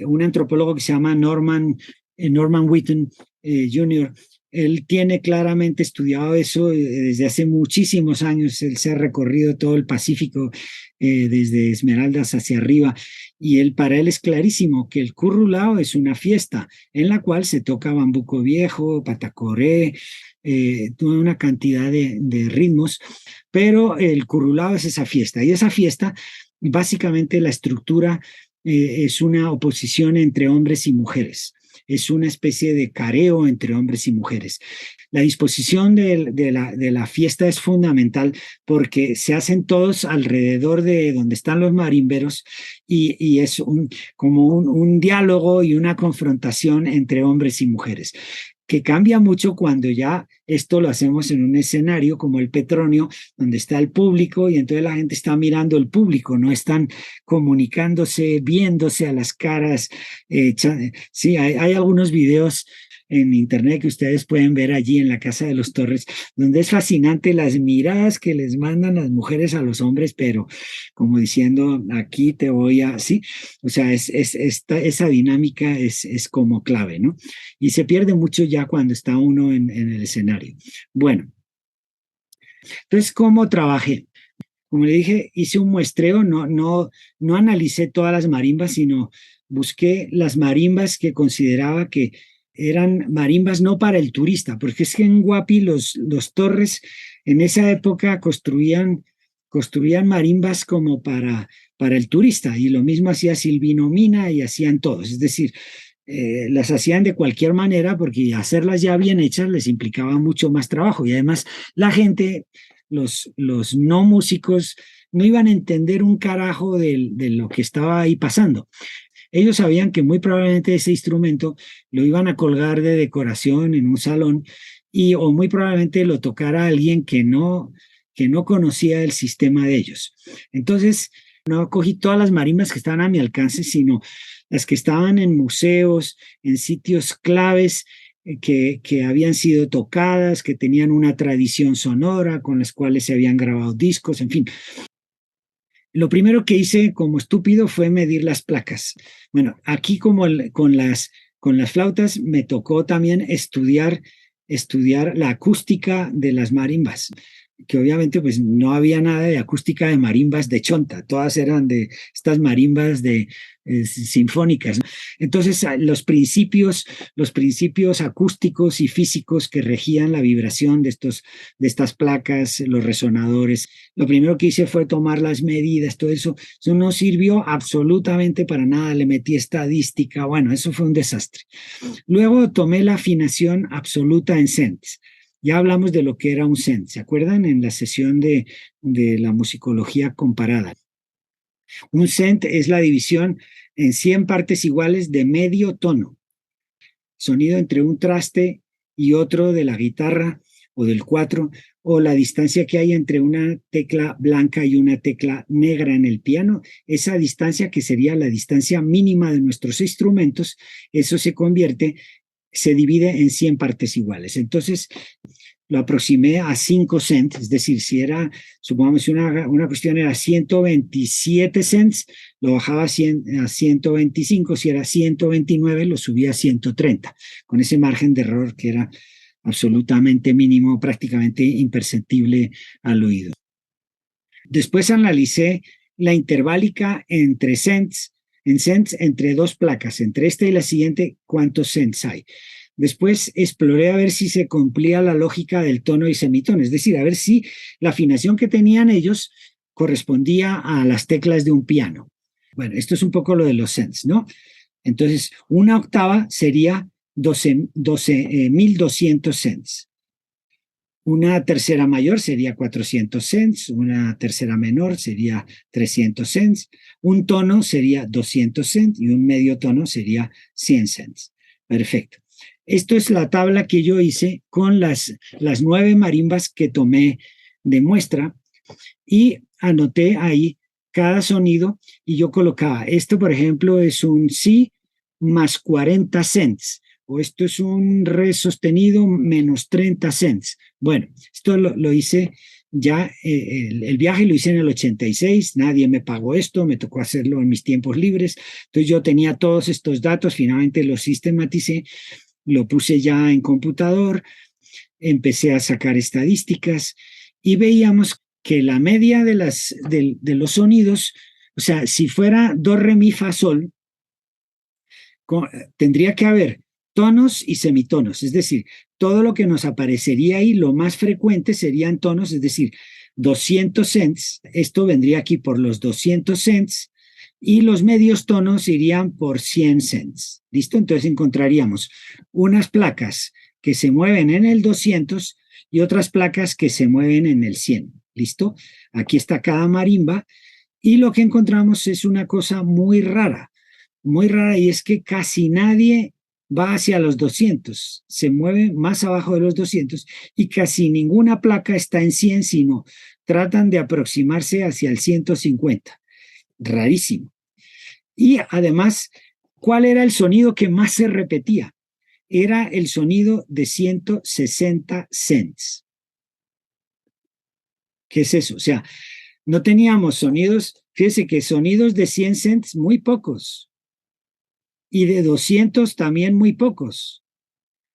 un antropólogo que se llama Norman Whitten Jr., Él tiene claramente estudiado eso desde hace muchísimos años. Él se ha recorrido todo el Pacífico, desde Esmeraldas hacia arriba, y para él es clarísimo que el currulao es una fiesta en la cual se toca bambuco viejo, patacoré, toda una cantidad de ritmos, pero el currulao es esa fiesta, y esa fiesta, básicamente la estructura es una oposición entre hombres y mujeres. Es una especie de careo entre hombres y mujeres. La disposición de la fiesta es fundamental porque se hacen todos alrededor de donde están los marimberos, y es como un diálogo y una confrontación entre hombres y mujeres, que cambia mucho cuando ya esto lo hacemos en un escenario como el Petronio, donde está el público y entonces la gente está mirando el público, no están comunicándose, viéndose a las caras. Sí, hay algunos videos en internet que ustedes pueden ver allí en la Casa de los Torres, donde es fascinante las miradas que les mandan las mujeres a los hombres, pero como diciendo, aquí te voy a, sí, o sea, esa dinámica es como clave, ¿no? Y se pierde mucho ya cuando está uno en el escenario. Bueno, entonces, ¿cómo trabajé? Como le dije, hice un muestreo, no analicé todas las marimbas, sino busqué las marimbas que consideraba que eran marimbas no para el turista, porque es que en Guapi los Torres en esa época construían marimbas como para el turista, y lo mismo hacía Silvino Mina y hacían todos, es decir, las hacían de cualquier manera porque hacerlas ya bien hechas les implicaba mucho más trabajo, y además la gente, los no músicos, no iban a entender un carajo de lo que estaba ahí pasando. Ellos sabían que muy probablemente ese instrumento lo iban a colgar de decoración en un salón, o muy probablemente lo tocara alguien que no conocía el sistema de ellos. Entonces, no cogí todas las marimbas que estaban a mi alcance, sino las que estaban en museos, en sitios claves, que habían sido tocadas, que tenían una tradición sonora, con las cuales se habían grabado discos, en fin. Lo primero que hice como estúpido fue medir las placas. Bueno, aquí como con las flautas me tocó también estudiar la acústica de las marimbas, que obviamente pues no había nada de acústica de marimbas de chonta, todas eran de estas marimbas sinfónicas, ¿no? Entonces, los principios acústicos y físicos que regían la vibración de estas placas, los resonadores, lo primero que hice fue tomar las medidas, todo eso no sirvió absolutamente para nada, le metí estadística, bueno, eso fue un desastre. Luego tomé la afinación absoluta en cents. Ya hablamos de lo que era un cent, ¿se acuerdan? En la sesión de la musicología comparada. Un cent es la división en 100 partes iguales de medio tono, sonido entre un traste y otro de la guitarra o del cuatro, o la distancia que hay entre una tecla blanca y una tecla negra en el piano, esa distancia que sería la distancia mínima de nuestros instrumentos, eso se divide en 100 partes iguales. Entonces, lo aproximé a 5 cents, es decir, si era, supongamos, una cuestión era 127 cents, lo bajaba a 125, si era 129, lo subía a 130, con ese margen de error que era absolutamente mínimo, prácticamente imperceptible al oído. Después analicé la interválica en cents, entre dos placas, entre esta y la siguiente, cuántos cents hay. Después exploré a ver si se cumplía la lógica del tono y semitono, es decir, a ver si la afinación que tenían ellos correspondía a las teclas de un piano. Bueno, esto es un poco lo de los cents, ¿no? Entonces, una octava sería 12.200 cents. Una tercera mayor sería 400 cents, una tercera menor sería 300 cents, un tono sería 200 cents y un medio tono sería 100 cents. Perfecto. Esto es la tabla que yo hice con las 9 marimbas que tomé de muestra, y anoté ahí cada sonido, y yo colocaba, esto por ejemplo es un si más 40 cents, o esto es un re sostenido menos 30 cents. Bueno, esto lo hice ya, el viaje lo hice en el 86, nadie me pagó esto, me tocó hacerlo en mis tiempos libres, entonces yo tenía todos estos datos, finalmente los sistematicé, lo puse ya en computador, empecé a sacar estadísticas y veíamos que la media de los sonidos, o sea, si fuera do, re, mi, fa, sol, tendría que haber tonos y semitonos, es decir, todo lo que nos aparecería ahí, lo más frecuente serían tonos, es decir, 200 cents, esto vendría aquí por los 200 cents, y los medios tonos irían por 100 cents. ¿Listo? Entonces encontraríamos unas placas que se mueven en el 200 y otras placas que se mueven en el 100. ¿Listo? Aquí está cada marimba y lo que encontramos es una cosa muy rara, y es que casi nadie va hacia los 200, se mueve más abajo de los 200 y casi ninguna placa está en 100, sino tratan de aproximarse hacia el 150. Rarísimo. Y además, ¿cuál era el sonido que más se repetía? Era el sonido de 160 cents. ¿Qué es eso? O sea, no teníamos sonidos, fíjese que sonidos de 100 cents muy pocos y de 200 también muy pocos.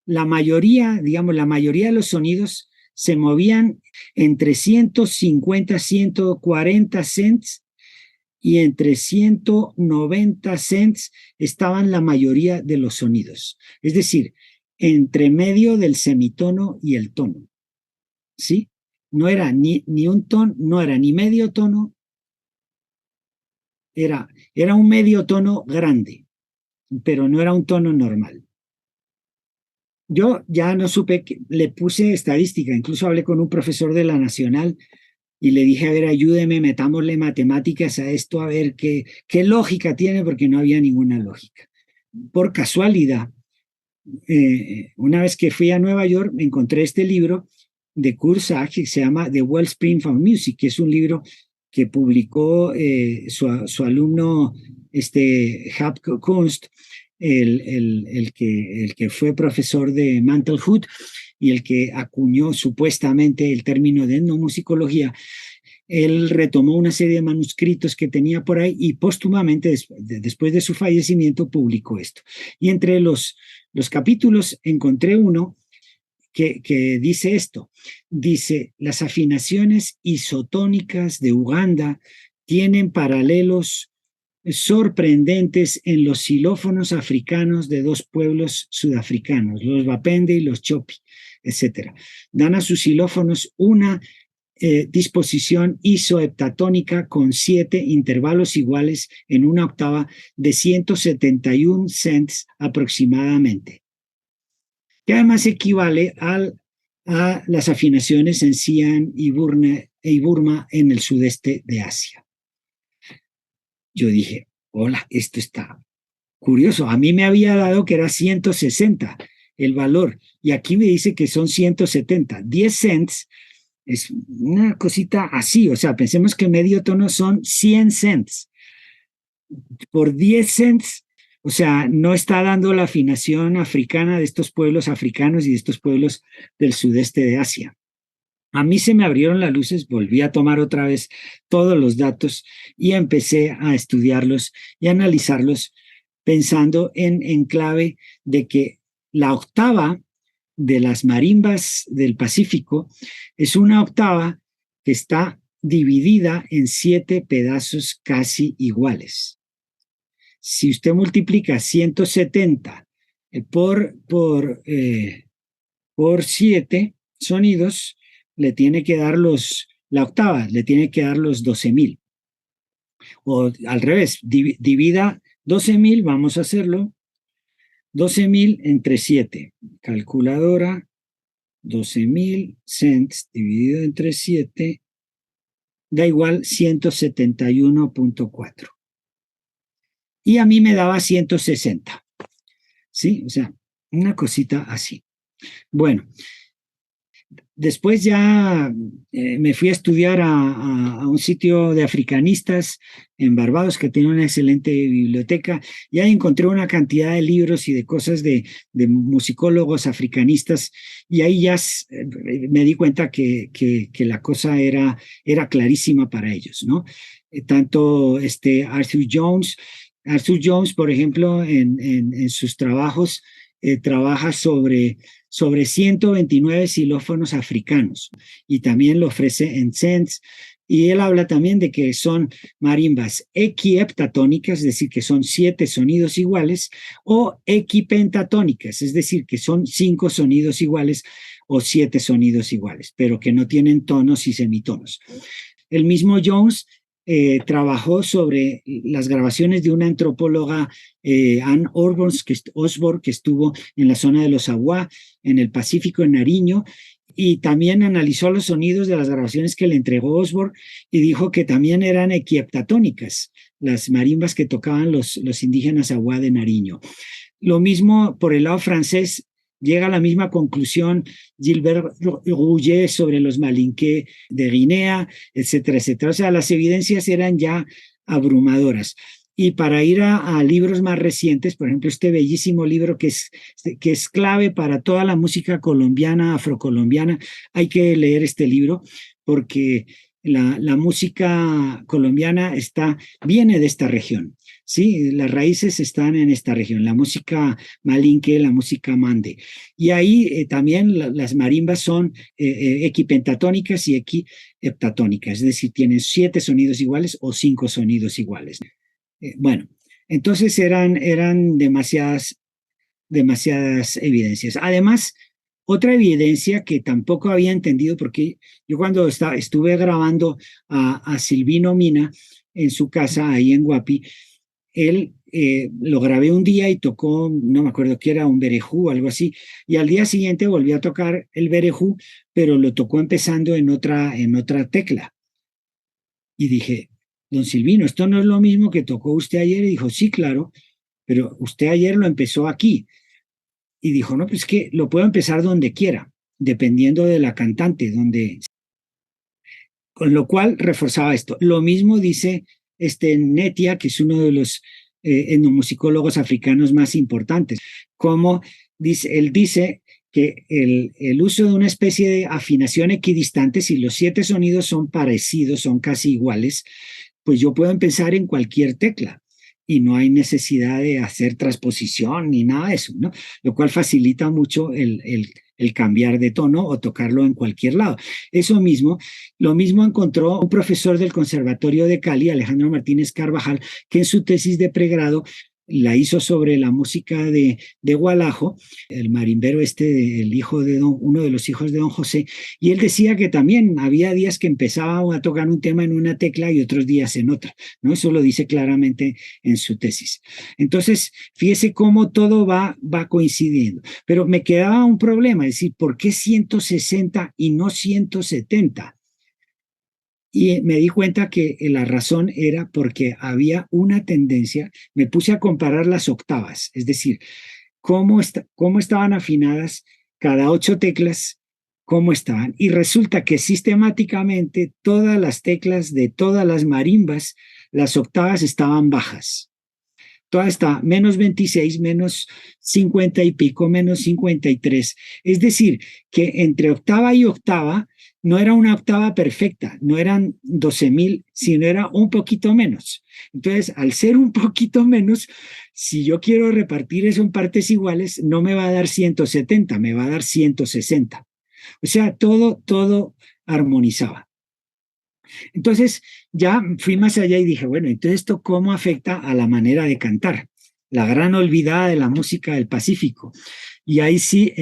La mayoría, digamos, la mayoría de los sonidos se movían entre 150, 140 cents y entre 190 cents estaban la mayoría de los sonidos. Es decir, entre medio del semitono y el tono. ¿Sí? No era ni un tono, no era ni medio tono, era un medio tono grande, pero no era un tono normal. Yo ya no supe, le puse estadística, incluso hablé con un profesor de la Nacional y le dije, a ver, ayúdeme, metámosle matemáticas a esto, a ver qué lógica tiene, porque no había ninguna lógica. Por casualidad, una vez que fui a Nueva York, me encontré este libro de Kurt Sachs que se llama The Wellspring of Music, que es un libro que publicó su alumno Hap Kunst, el que fue profesor de Mantelhood y el que acuñó supuestamente el término de etnomusicología. Él retomó una serie de manuscritos que tenía por ahí y póstumamente, después de su fallecimiento, publicó esto. Y entre los capítulos encontré uno que dice esto. Dice, las afinaciones isotónicas de Uganda tienen paralelos sorprendentes en los xilófonos africanos de dos pueblos sudafricanos, los Bapende y los Chopi, etc. Dan a sus xilófonos una disposición isoheptatónica con 7 intervalos iguales en una octava de 171 cents aproximadamente, que además equivale a las afinaciones en Siam y Burma en el sudeste de Asia. Yo dije, hola, esto está curioso. A mí me había dado que era 160 el valor y aquí me dice que son 170. 10 cents es una cosita así, o sea, pensemos que medio tono son 100 cents. Por 10 cents, o sea, no está dando la afinación africana de estos pueblos africanos y de estos pueblos del sudeste de Asia. A mí se me abrieron las luces, volví a tomar otra vez todos los datos y empecé a estudiarlos y a analizarlos pensando en clave de que la octava de las marimbas del Pacífico es una octava que está dividida en 7 pedazos casi iguales. Si usted multiplica 170 por 7 sonidos, le tiene que dar la octava, le tiene que dar los 12,000. O al revés, divida 12,000, vamos a hacerlo, 12,000 entre 7. Calculadora, 12,000 cents dividido entre 7 da igual 171.4. Y a mí me daba 160. ¿Sí? O sea, una cosita así. Bueno, después ya me fui a estudiar a un sitio de africanistas en Barbados que tiene una excelente biblioteca y ahí encontré una cantidad de libros y de cosas de musicólogos africanistas y ahí ya me di cuenta que la cosa era clarísima para ellos, ¿no? Tanto Arthur Jones, por ejemplo, en sus trabajos trabaja sobre 129 xilófonos africanos y también lo ofrece en Sense. Y él habla también de que son marimbas equiheptatónicas, es decir, que son 7 sonidos iguales, o equipentatónicas, es decir, que son 5 sonidos iguales o 7 sonidos iguales, pero que no tienen tonos y semitonos. El mismo Jones trabajó sobre las grabaciones de una antropóloga, Anne Osborne, que estuvo en la zona de los Awá, en el Pacífico, en Nariño, y también analizó los sonidos de las grabaciones que le entregó Osborne y dijo que también eran equiheptatónicas, las marimbas que tocaban los indígenas Awá de Nariño. Lo mismo por el lado francés, llega a la misma conclusión Gilbert Rouget sobre los malinqué de Guinea, etcétera, etcétera. O sea, las evidencias eran ya abrumadoras. Y para ir a libros más recientes, por ejemplo, este bellísimo libro que es clave para toda la música colombiana, afrocolombiana, hay que leer este libro porque la música colombiana viene de esta región. Sí, las raíces están en esta región, la música malinque, la música mande. Y ahí también las marimbas son equipentatónicas y equiheptatónicas, es decir, tienen 7 sonidos iguales o 5 sonidos iguales. Bueno, entonces eran demasiadas evidencias. Además, otra evidencia que tampoco había entendido, porque yo cuando estuve grabando a Silvino Mina en su casa ahí en Guapi, él lo grabé un día y tocó, no me acuerdo qué era, un berejú o algo así, y al día siguiente volvió a tocar el berejú, pero lo tocó empezando en otra tecla. Y dije, don Silvino, esto no es lo mismo que tocó usted ayer. Y dijo, sí, claro, pero usted ayer lo empezó aquí. Y dijo, no, pues que lo puedo empezar donde quiera, dependiendo de la cantante, con lo cual reforzaba esto. Lo mismo dice Netia, que es uno de los etnomusicólogos africanos más importantes, como él dice que el uso de una especie de afinación equidistante, si los 7 sonidos son parecidos, son casi iguales, pues yo puedo empezar en cualquier tecla y no hay necesidad de hacer transposición ni nada de eso, ¿no? Lo cual facilita mucho el cambiar de tono o tocarlo en cualquier lado. Eso mismo, lo mismo encontró un profesor del Conservatorio de Cali, Alejandro Martínez Carvajal, que en su tesis de pregrado la hizo sobre la música de Gualajo, el marimbero el hijo de uno de los hijos de don José, y él decía que también había días que empezaba a tocar un tema en una tecla y otros días en otra, ¿no? Eso lo dice claramente en su tesis. Entonces, fíjese cómo todo va coincidiendo. Pero me quedaba un problema, es decir, ¿por qué 160 y no 170? Y me di cuenta que la razón era porque había una tendencia, me puse a comparar las octavas, es decir, cómo estaban afinadas cada 8 teclas, cómo estaban. Y resulta que sistemáticamente todas las teclas de todas las marimbas, las octavas estaban bajas. Toda está menos 26, menos 50 y pico, menos 53. Es decir, que entre octava y octava no era una octava perfecta, no eran 12.000, sino era un poquito menos. Entonces, al ser un poquito menos, si yo quiero repartir eso en partes iguales, no me va a dar 170, me va a dar 160. O sea, todo armonizaba. Entonces ya fui más allá y dije, bueno, entonces esto cómo afecta a la manera de cantar, la gran olvidada de la música del Pacífico. Y ahí sí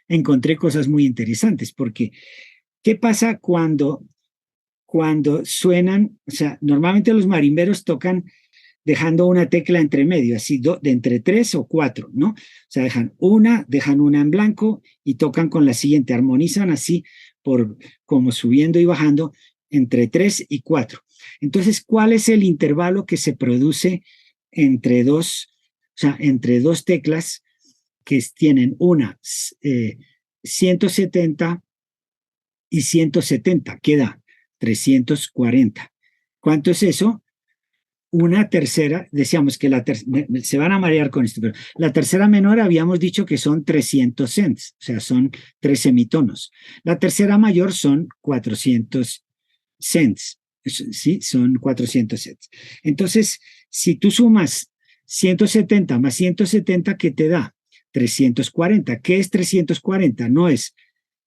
encontré cosas muy interesantes, porque ¿qué pasa cuando suenan? O sea, normalmente los marimberos tocan dejando una tecla entre medio, así de entre 3 o 4, ¿no? O sea, dejan una en blanco y tocan con la siguiente, armonizan así como subiendo y bajando entre 3 y 4. Entonces, ¿cuál es el intervalo que se produce entre entre dos teclas que tienen una 170 y 170? Queda 340. ¿Cuánto es eso? Una tercera, decíamos que se van a marear con esto, pero la tercera menor habíamos dicho que son 300 cents, o sea, son 3 semitonos. La tercera mayor son 400 cents, ¿sí? Son 400 cents. Entonces, si tú sumas 170 más 170, ¿qué te da? 340. ¿Qué es 340? No es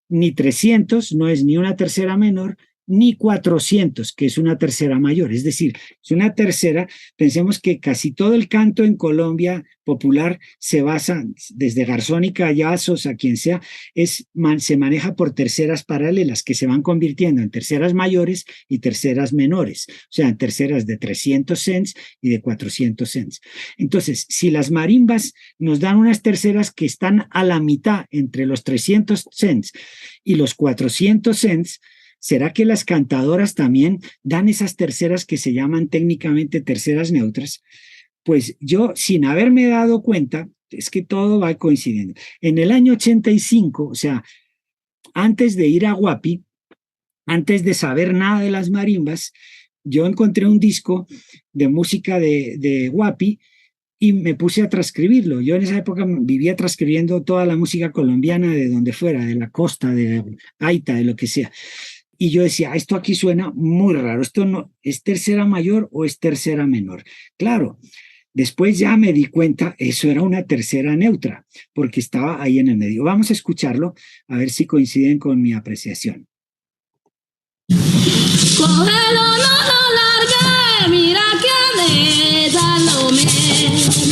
ni 300, no es ni una tercera menor, ni 400, que es una tercera mayor. Es decir, es una tercera. Pensemos que casi todo el canto en Colombia popular se basa, desde Garzón y Callazos a quien sea, se maneja por terceras paralelas que se van convirtiendo en terceras mayores y terceras menores, o sea, en terceras de 300 cents y de 400 cents. Entonces, si las marimbas nos dan unas terceras que están a la mitad entre los 300 cents y los 400 cents, ¿será que las cantadoras también dan esas terceras que se llaman técnicamente terceras neutras? Pues yo, sin haberme dado cuenta, es que todo va coincidiendo. En el año 85, o sea, antes de ir a Guapi, antes de saber nada de las marimbas, yo encontré un disco de música de Guapi y me puse a transcribirlo. Yo en esa época vivía transcribiendo toda la música colombiana de donde fuera, de la costa, de Gaita, de lo que sea. Y yo decía, esto aquí suena muy raro, esto no, ¿es tercera mayor o es tercera menor? Claro, después ya me di cuenta, eso era una tercera neutra, porque estaba ahí en el medio. Vamos a escucharlo, a ver si coinciden con mi apreciación. Cógelo, no lo largue, mira que anhela lo me.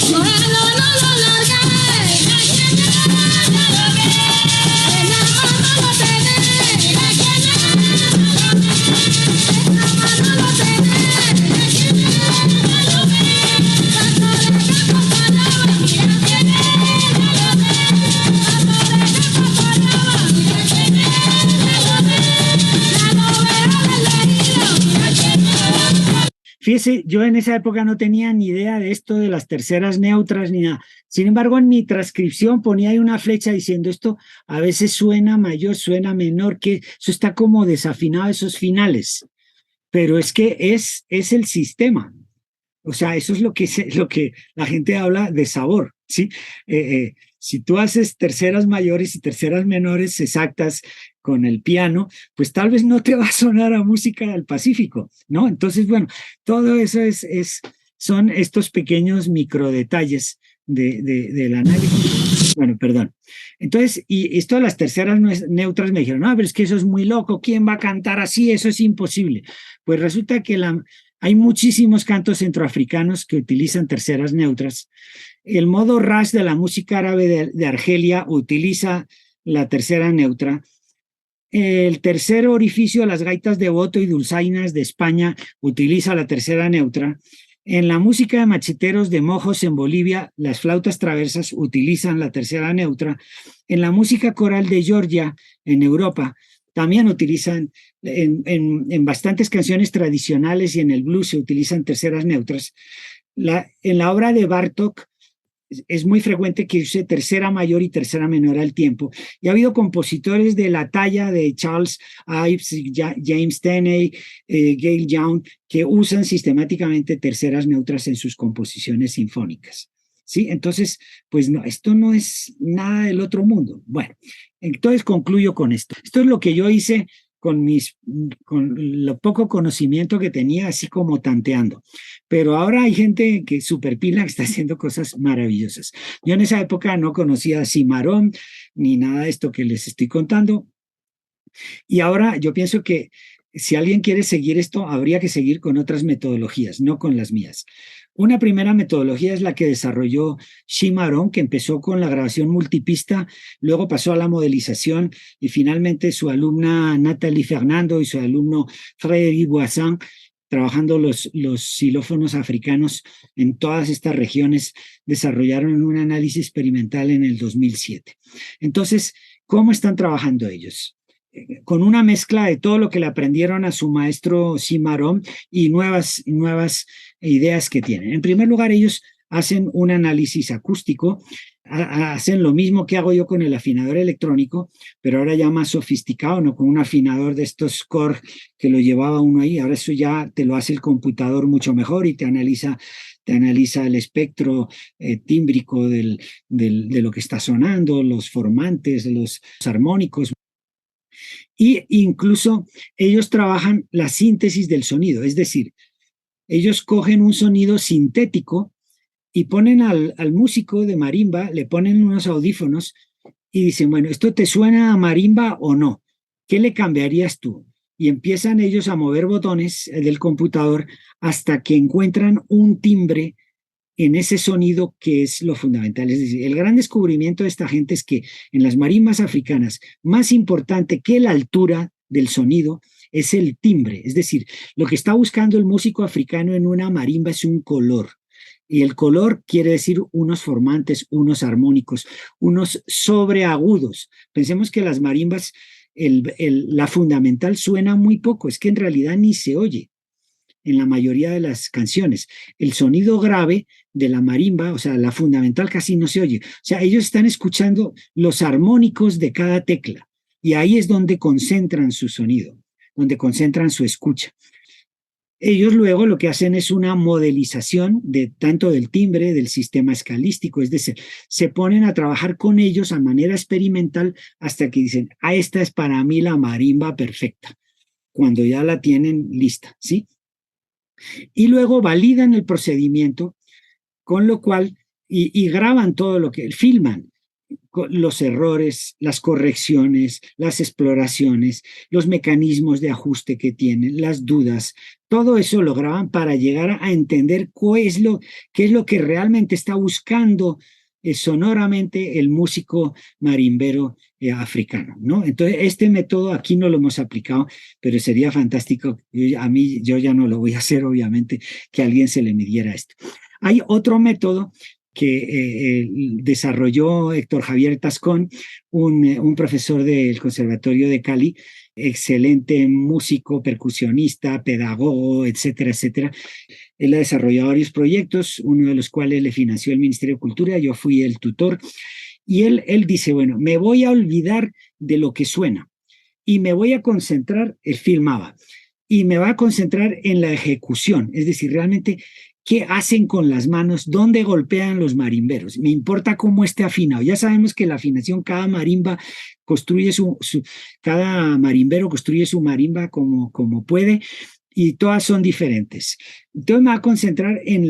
Cógelo, no lo largue, mira que anhela lo me. En la mano lo tenés, mira que anhela lo me. En la mano lo tenés, mira que anhela lo me. Tanto de campo para mira que anhela lo me. Tanto de campo para mira que anhela lo me. La novela del leído, mira que anhela. Fíjese, yo en esa época no tenía ni idea de esto de las terceras neutras ni nada. Sin embargo, en mi transcripción ponía ahí una flecha diciendo esto a veces suena mayor, suena menor, que eso está como desafinado esos finales. Pero es que es el sistema. O sea, eso es lo que la gente habla de sabor, ¿sí? Si tú haces terceras mayores y terceras menores exactas con el piano, pues tal vez no te va a sonar a música del Pacífico, ¿no? Entonces, bueno, todo eso son estos pequeños microdetalles del análisis. Bueno, perdón. Entonces, y esto de las terceras neutras me dijeron, no, pero es que eso es muy loco, ¿quién va a cantar así? Eso es imposible. Pues resulta que hay muchísimos cantos centroafricanos que utilizan terceras neutras. El modo Ras de la música árabe de Argelia utiliza la tercera neutra. El tercer orificio de las gaitas de boto y dulzainas de España utiliza la tercera neutra. En la música de macheteros de mojos en Bolivia, las flautas traversas utilizan la tercera neutra. En la música coral de Georgia, en Europa, también utilizan, en bastantes canciones tradicionales y en el blues se utilizan terceras neutras. En la obra de Bartók es muy frecuente que use tercera mayor y tercera menor al tiempo. Y ha habido compositores de la talla de Charles Ives, James Tenney, Gale Young, que usan sistemáticamente terceras neutras en sus composiciones sinfónicas. ¿Sí? Entonces, pues no, esto no es nada del otro mundo. Bueno, entonces concluyo con esto. Esto es lo que yo hice con lo poco conocimiento que tenía, así como tanteando. Pero ahora hay gente que superpila, que está haciendo cosas maravillosas. Yo en esa época no conocía Cimarrón ni nada de esto que les estoy contando. Y ahora yo pienso que si alguien quiere seguir esto, habría que seguir con otras metodologías, no con las mías. Una primera metodología es la que desarrolló Cimarrón, que empezó con la grabación multipista, luego pasó a la modelización y finalmente su alumna Nathalie Fernando y su alumno Frédéric Boissin, trabajando los xilófonos africanos en todas estas regiones, desarrollaron un análisis experimental en el 2007. Entonces, ¿cómo están trabajando ellos? Con una mezcla de todo lo que le aprendieron a su maestro Cimarrón y nuevas ideas que tienen. En primer lugar, ellos hacen un análisis acústico, hacen lo mismo que hago yo con el afinador electrónico, pero ahora ya más sofisticado, no con un afinador de estos Korg que lo llevaba uno ahí. Ahora eso ya te lo hace el computador mucho mejor y te analiza el espectro tímbrico de lo que está sonando, los formantes, los armónicos. Y incluso ellos trabajan la síntesis del sonido, es decir, ellos cogen un sonido sintético y ponen al músico de marimba, le ponen unos audífonos y dicen, bueno, ¿esto te suena a marimba o no? ¿Qué le cambiarías tú? Y empiezan ellos a mover botones del computador hasta que encuentran un timbre en ese sonido que es lo fundamental. Es decir, el gran descubrimiento de esta gente es que en las marimbas africanas, más importante que la altura del sonido es el timbre. Es decir, lo que está buscando el músico africano en una marimba es un color. Y el color quiere decir unos formantes, unos armónicos, unos sobreagudos. Pensemos que las marimbas, la fundamental suena muy poco, es que en realidad ni se oye en la mayoría de las canciones. El sonido grave de la marimba, o sea, la fundamental casi no se oye. O sea, ellos están escuchando los armónicos de cada tecla y ahí es donde concentran su sonido, donde concentran su escucha. Ellos luego lo que hacen es una modelización de tanto del timbre, del sistema escalístico, es decir, se ponen a trabajar con ellos a manera experimental hasta que dicen, esta es para mí la marimba perfecta, cuando ya la tienen lista, ¿sí? Y luego validan el procedimiento, con lo cual, y graban todo lo que, filman los errores, las correcciones, las exploraciones, los mecanismos de ajuste que tienen, las dudas, todo eso lo graban para llegar a entender qué es lo que realmente está buscando sonoramente el músico marimbero africano, ¿no? Entonces, este método aquí no lo hemos aplicado, pero sería fantástico, yo ya no lo voy a hacer, obviamente, que a alguien se le midiera esto. Hay otro método que desarrolló Héctor Javier Tascón, un profesor del Conservatorio de Cali, excelente músico, percusionista, pedagogo, etcétera, etcétera. Él ha desarrollado varios proyectos, uno de los cuales le financió el Ministerio de Cultura, yo fui el tutor, y él dice, bueno, me voy a olvidar de lo que suena y me voy a concentrar, él filmaba, y me va a concentrar en la ejecución, es decir, realmente qué hacen con las manos, dónde golpean los marimberos. Me importa cómo esté afinado. Ya sabemos que la afinación, cada marimba construye cada marimbero construye su marimba como puede y todas son diferentes. Entonces me va a concentrar en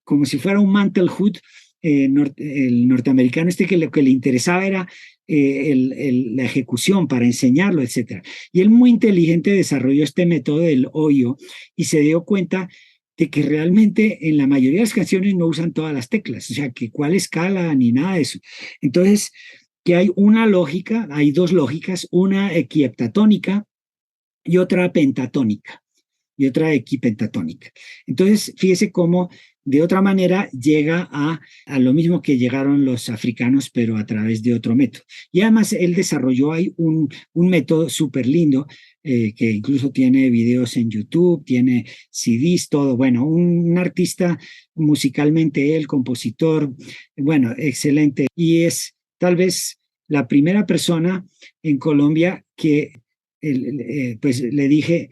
como si fuera un mantlehood, el norteamericano que lo que le interesaba era la ejecución para enseñarlo, etc. Y él muy inteligente desarrolló este método del hoyo y se dio cuenta de que realmente en la mayoría de las canciones no usan todas las teclas, o sea, que cuál escala ni nada de eso. Entonces, que hay una lógica, hay dos lógicas, una equiheptatónica y otra pentatónica, y otra equipentatónica. Entonces, fíjese cómo de otra manera llega a lo mismo que llegaron los africanos, pero a través de otro método. Y además él desarrolló ahí un método súper lindo, que incluso tiene videos en YouTube, tiene CDs, todo. Bueno, un artista musicalmente, él, compositor, bueno, excelente. Y es tal vez la primera persona en Colombia que pues le dije,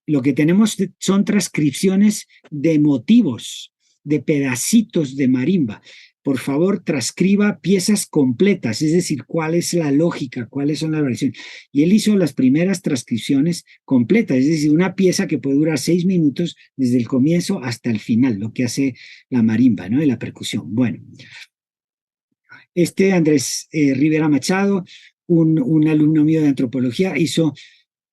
lo que tenemos son transcripciones de motivos, de pedacitos de marimba. Por favor, transcriba piezas completas, es decir, cuál es la lógica, cuáles son las variaciones. Y él hizo las primeras transcripciones completas, es decir, una pieza que puede durar 6 minutos desde el comienzo hasta el final, lo que hace la marimba, ¿no? Y la percusión. Bueno, Andrés Rivera Machado, un alumno mío de antropología,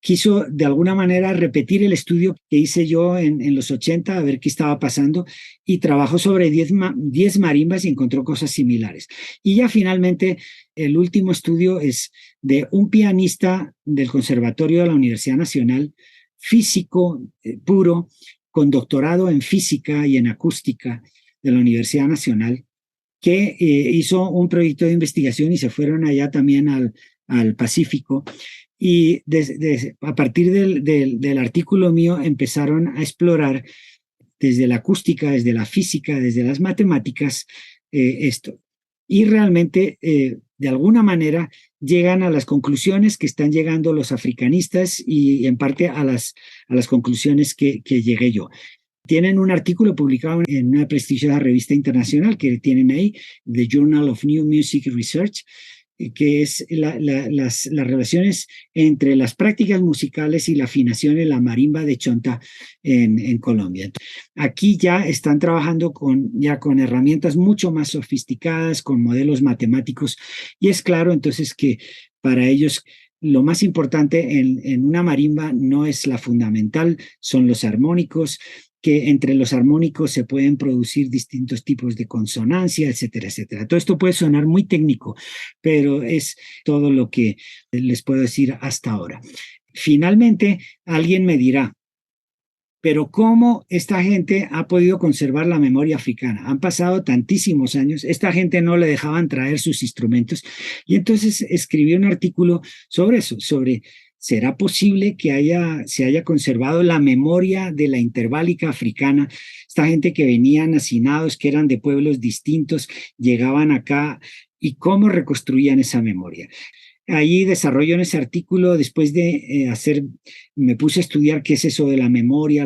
quiso de alguna manera repetir el estudio que hice yo en los 80, a ver qué estaba pasando, y trabajó sobre 10 marimbas y encontró cosas similares. Y ya finalmente el último estudio es de un pianista del Conservatorio de la Universidad Nacional, físico puro, con doctorado en física y en acústica de la Universidad Nacional, que hizo un proyecto de investigación y se fueron allá también al Pacífico. Y a partir del artículo mío empezaron a explorar desde la acústica, desde la física, desde las matemáticas, esto. Y realmente, de alguna manera, llegan a las conclusiones que están llegando los africanistas y en parte a las conclusiones que llegué yo. Tienen un artículo publicado en una prestigiosa revista internacional que tienen ahí, The Journal of New Music Research, que es las relaciones entre las prácticas musicales y la afinación en la marimba de Chonta en Colombia. Aquí ya están trabajando ya con herramientas mucho más sofisticadas, con modelos matemáticos, y es claro entonces que para ellos lo más importante en una marimba no es la fundamental, son los armónicos, que entre los armónicos se pueden producir distintos tipos de consonancia, etcétera, etcétera. Todo esto puede sonar muy técnico, pero es todo lo que les puedo decir hasta ahora. Finalmente, alguien me dirá, pero ¿cómo esta gente ha podido conservar la memoria africana? Han pasado tantísimos años, esta gente no le dejaban traer sus instrumentos, y entonces escribí un artículo sobre eso, sobre ¿será posible que se haya conservado la memoria de la interválica africana? Esta gente que venían hacinados, que eran de pueblos distintos, llegaban acá, ¿y cómo reconstruían esa memoria? Ahí desarrollo en ese artículo, después de me puse a estudiar qué es eso de la memoria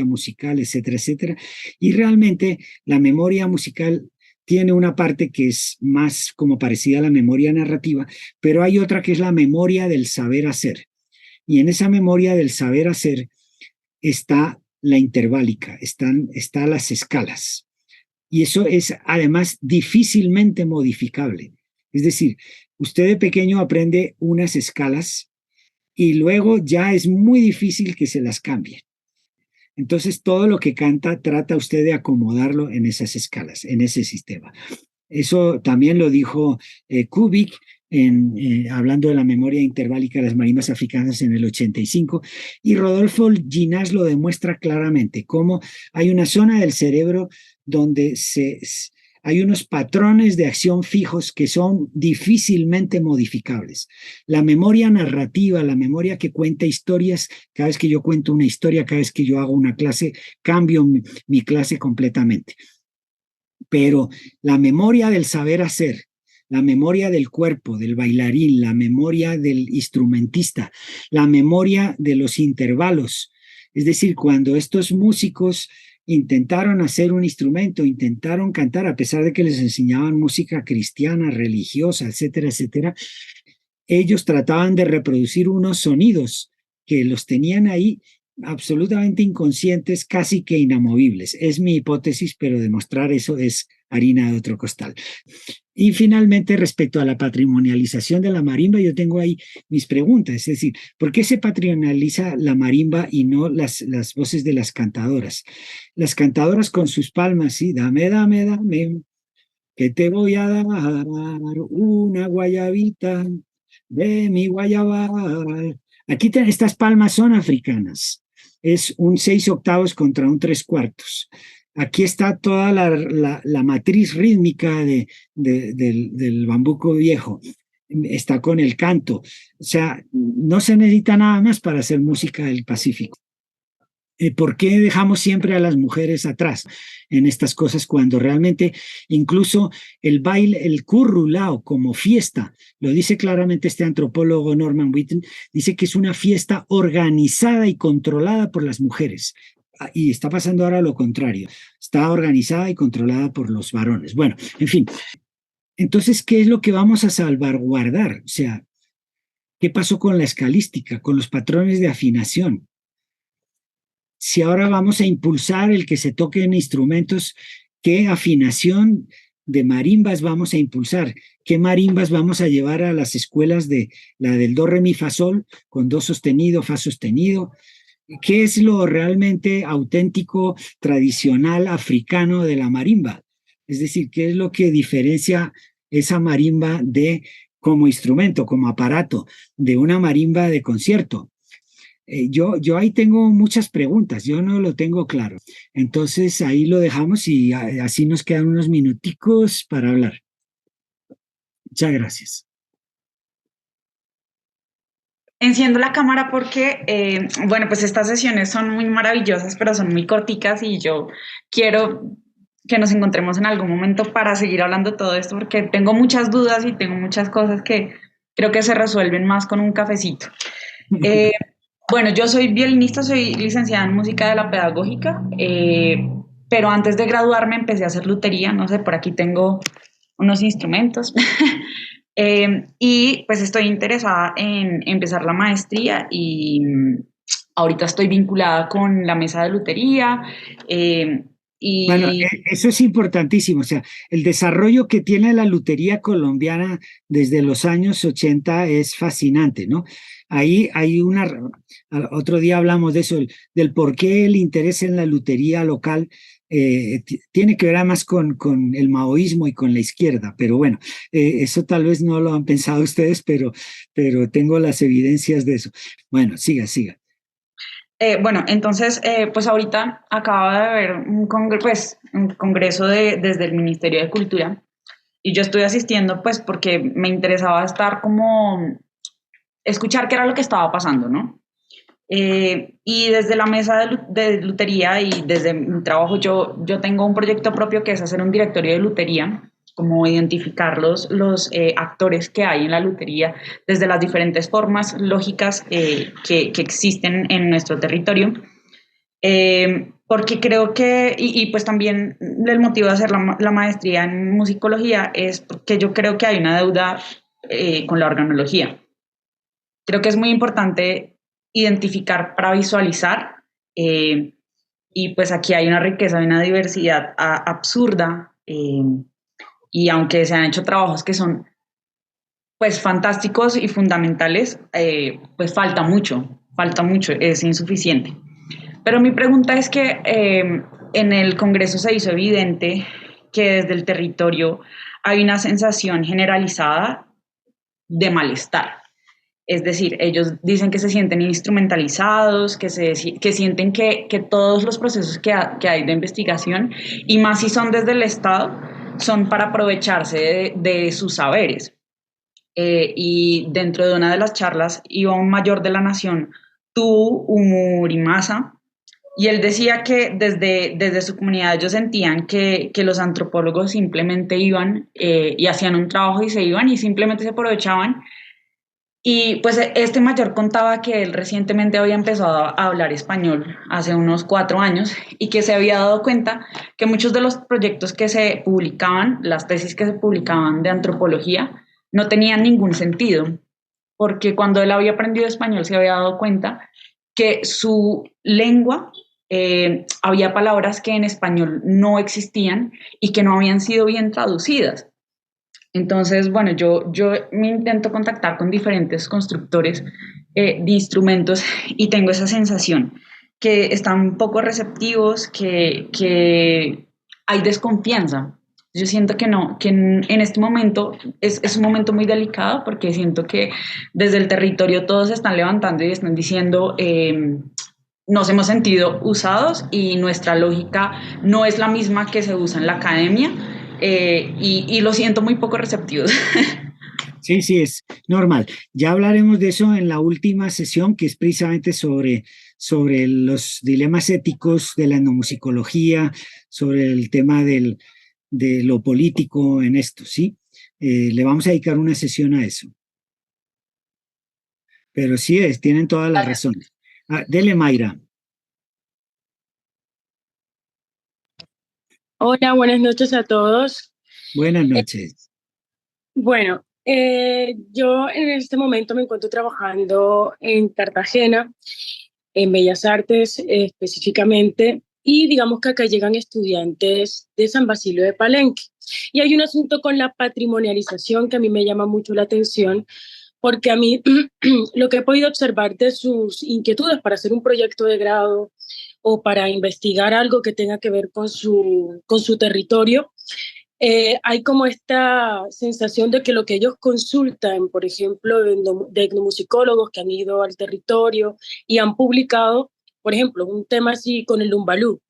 musical, etcétera, etcétera. Y realmente la memoria musical tiene una parte que es más como parecida a la memoria narrativa, pero hay otra que es la memoria del saber hacer. Y en esa memoria del saber hacer está la interválica, están las escalas. Y eso es además difícilmente modificable. Es decir, usted de pequeño aprende unas escalas y luego ya es muy difícil que se las cambie. Entonces, todo lo que canta trata usted de acomodarlo en esas escalas, en ese sistema. Eso también lo dijo Kubik, hablando de la memoria interválica de las marimbas africanas en el 85, y Rodolfo Ginás lo demuestra claramente, cómo hay una zona del cerebro donde hay unos patrones de acción fijos que son difícilmente modificables. La memoria narrativa, la memoria que cuenta historias, cada vez que yo cuento una historia, cada vez que yo hago una clase, cambio mi clase completamente. Pero la memoria del saber hacer, la memoria del cuerpo, del bailarín, la memoria del instrumentista, la memoria de los intervalos, es decir, cuando estos músicos intentaron hacer un instrumento, intentaron cantar, a pesar de que les enseñaban música cristiana, religiosa, etcétera, etcétera, ellos trataban de reproducir unos sonidos que los tenían ahí absolutamente inconscientes, casi que inamovibles. Es mi hipótesis, pero demostrar eso es harina de otro costal. Y finalmente, respecto a la patrimonialización de la marimba, yo tengo ahí mis preguntas, es decir, ¿por qué se patrimonializa la marimba y no las voces de las cantadoras? Las cantadoras con sus palmas, sí, dame, dame, dame, que te voy a dar una guayabita de mi guayabal. Aquí estas palmas son africanas. Es un 6/8 contra un 3/4. Aquí está toda la matriz rítmica del bambuco viejo. Está con el canto. O sea, no se necesita nada más para hacer música del Pacífico. ¿Por qué dejamos siempre a las mujeres atrás en estas cosas cuando realmente incluso el baile, el currulao como fiesta, lo dice claramente este antropólogo Norman Whitten, dice que es una fiesta organizada y controlada por las mujeres? Y está pasando ahora lo contrario, está organizada y controlada por los varones. Bueno, en fin, entonces, ¿qué es lo que vamos a salvaguardar? O sea, ¿qué pasó con la escalística, con los patrones de afinación? Si ahora vamos a impulsar el que se toquen instrumentos, ¿qué afinación de marimbas vamos a impulsar? ¿Qué marimbas vamos a llevar a las escuelas de la del do, re, mi, fa, sol, con do sostenido, fa sostenido? ¿Qué es lo realmente auténtico, tradicional, africano de la marimba? Es decir, ¿qué es lo que diferencia esa marimba como instrumento, como aparato, de una marimba de concierto? Yo ahí tengo muchas preguntas, yo no lo tengo claro. Entonces ahí lo dejamos y así nos quedan unos minuticos para hablar. Muchas gracias. Enciendo la cámara porque, bueno, pues estas sesiones son muy maravillosas, pero son muy corticas y yo quiero que nos encontremos en algún momento para seguir hablando de todo esto porque tengo muchas dudas y tengo muchas cosas que creo que se resuelven más con un cafecito. Eh, bueno, yo soy violinista, soy licenciada en música de la pedagógica, pero antes de graduarme empecé a hacer lutería, no sé, por aquí tengo unos instrumentos. Y pues estoy interesada en empezar la maestría y ahorita estoy vinculada con la mesa de lutería. eh, Bueno, y eso es importantísimo. O sea, el desarrollo que tiene la lutería colombiana desde los años 80 es fascinante, ¿no? Ahí hay otro día hablamos de eso, del por qué el interés en la lutería local tiene que ver además con el maoísmo y con la izquierda, pero bueno, eso tal vez no lo han pensado ustedes, pero tengo las evidencias de eso. Bueno, siga, siga. bueno, entonces, pues ahorita acaba de haber un congreso desde el Ministerio de Cultura y yo estoy asistiendo pues porque me interesaba estar como, escuchar qué era lo que estaba pasando, ¿no? Y desde la mesa de lutería y desde mi trabajo, yo tengo un proyecto propio que es hacer un directorio de lutería, como identificar los actores que hay en la lutería desde las diferentes formas lógicas que existen en nuestro territorio. Porque creo que, pues también el motivo de hacer la maestría en musicología es porque yo creo que hay una deuda con la organología. Creo que es muy importante identificar para visualizar eh, y pues aquí hay una riqueza, hay una diversidad absurda y aunque se han hecho trabajos que son pues fantásticos y fundamentales, pues falta mucho, es insuficiente. Pero mi pregunta es que en el Congreso se hizo evidente que desde el territorio hay una sensación generalizada de malestar. Es decir, ellos dicen que se sienten instrumentalizados, que sienten que todos los procesos que hay de investigación, y más si son desde el Estado, son para aprovecharse de sus saberes. Y dentro de una de las charlas iba un mayor de la nación, Tu Umurimasa, y él decía que desde su comunidad ellos sentían que los antropólogos simplemente iban y hacían un trabajo y se iban y simplemente se aprovechaban y pues este mayor contaba que él recientemente había empezado a hablar español hace unos 4 años y que se había dado cuenta que muchos de los proyectos que se publicaban, las tesis que se publicaban de antropología, no tenían ningún sentido, porque cuando él había aprendido español se había dado cuenta que su lengua había palabras que en español no existían y que no habían sido bien traducidas. Entonces, bueno, yo me intento contactar con diferentes constructores de instrumentos y tengo esa sensación que están poco receptivos, que hay desconfianza. Yo siento que no, que en este momento es un momento muy delicado porque siento que desde el territorio todos se están levantando y están diciendo, nos hemos sentido usados y nuestra lógica no es la misma que se usa en la academia y lo siento muy poco receptivos. Sí, sí, es normal. Ya hablaremos de eso en la última sesión, que es precisamente sobre los dilemas éticos de la etnomusicología, sobre el tema de lo político en esto, ¿sí? Le vamos a dedicar una sesión a eso. Pero sí, tienen toda la razón. Dele, Mayra. Hola, buenas noches a todos. Buenas noches. Bueno, yo en este momento me encuentro trabajando en Cartagena, en Bellas Artes específicamente, y digamos que acá llegan estudiantes de San Basilio de Palenque. Y hay un asunto con la patrimonialización que a mí me llama mucho la atención, porque a mí lo que he podido observar de sus inquietudes para hacer un proyecto de grado o para investigar algo que tenga que ver con su territorio, hay como esta sensación de que lo que ellos consultan, por ejemplo, de etnomusicólogos que han ido al territorio y han publicado, por ejemplo, un tema así con el umbalú,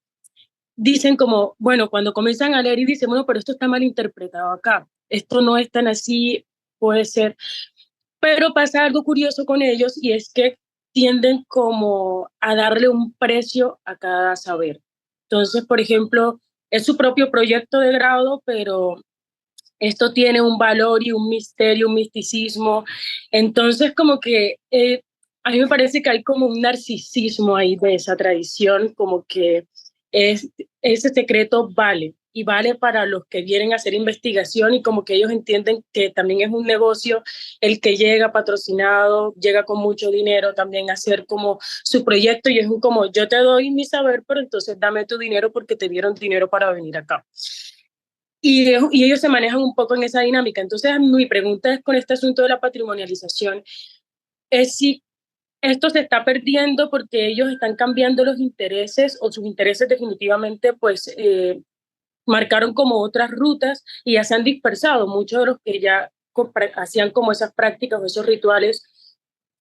dicen como, bueno, cuando comienzan a leer y dicen, bueno, pero esto está mal interpretado acá, esto no es tan así, puede ser, pero pasa algo curioso con ellos y es que tienden como a darle un precio a cada saber. Entonces, por ejemplo, es su propio proyecto de grado, pero esto tiene un valor y un misterio, un misticismo. Entonces, como que a mí me parece que hay como un narcisismo ahí de esa tradición, como que es, ese secreto vale. y vale para los que vienen a hacer investigación y como que ellos entienden que también es un negocio el que llega patrocinado, llega con mucho dinero también a hacer como su proyecto y es un como yo te doy mi saber, pero entonces dame tu dinero porque te dieron dinero para venir acá. Y ellos se manejan un poco en esa dinámica. Entonces mi pregunta es con este asunto de la patrimonialización, es si esto se está perdiendo porque ellos están cambiando los intereses o sus intereses definitivamente pues marcaron como otras rutas y ya se han dispersado. Muchos de los que ya hacían como esas prácticas o esos rituales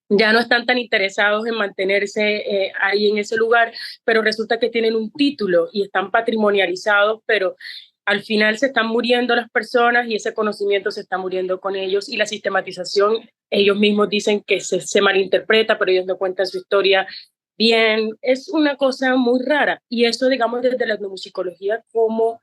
ya no están tan interesados en mantenerse ahí en ese lugar, pero resulta que tienen un título y están patrimonializados, pero al final se están muriendo las personas y ese conocimiento se está muriendo con ellos y la sistematización, ellos mismos dicen que se malinterpreta, pero ellos no cuentan su historia bien. Es una cosa muy rara y eso, digamos, desde la etnomusicología, cómo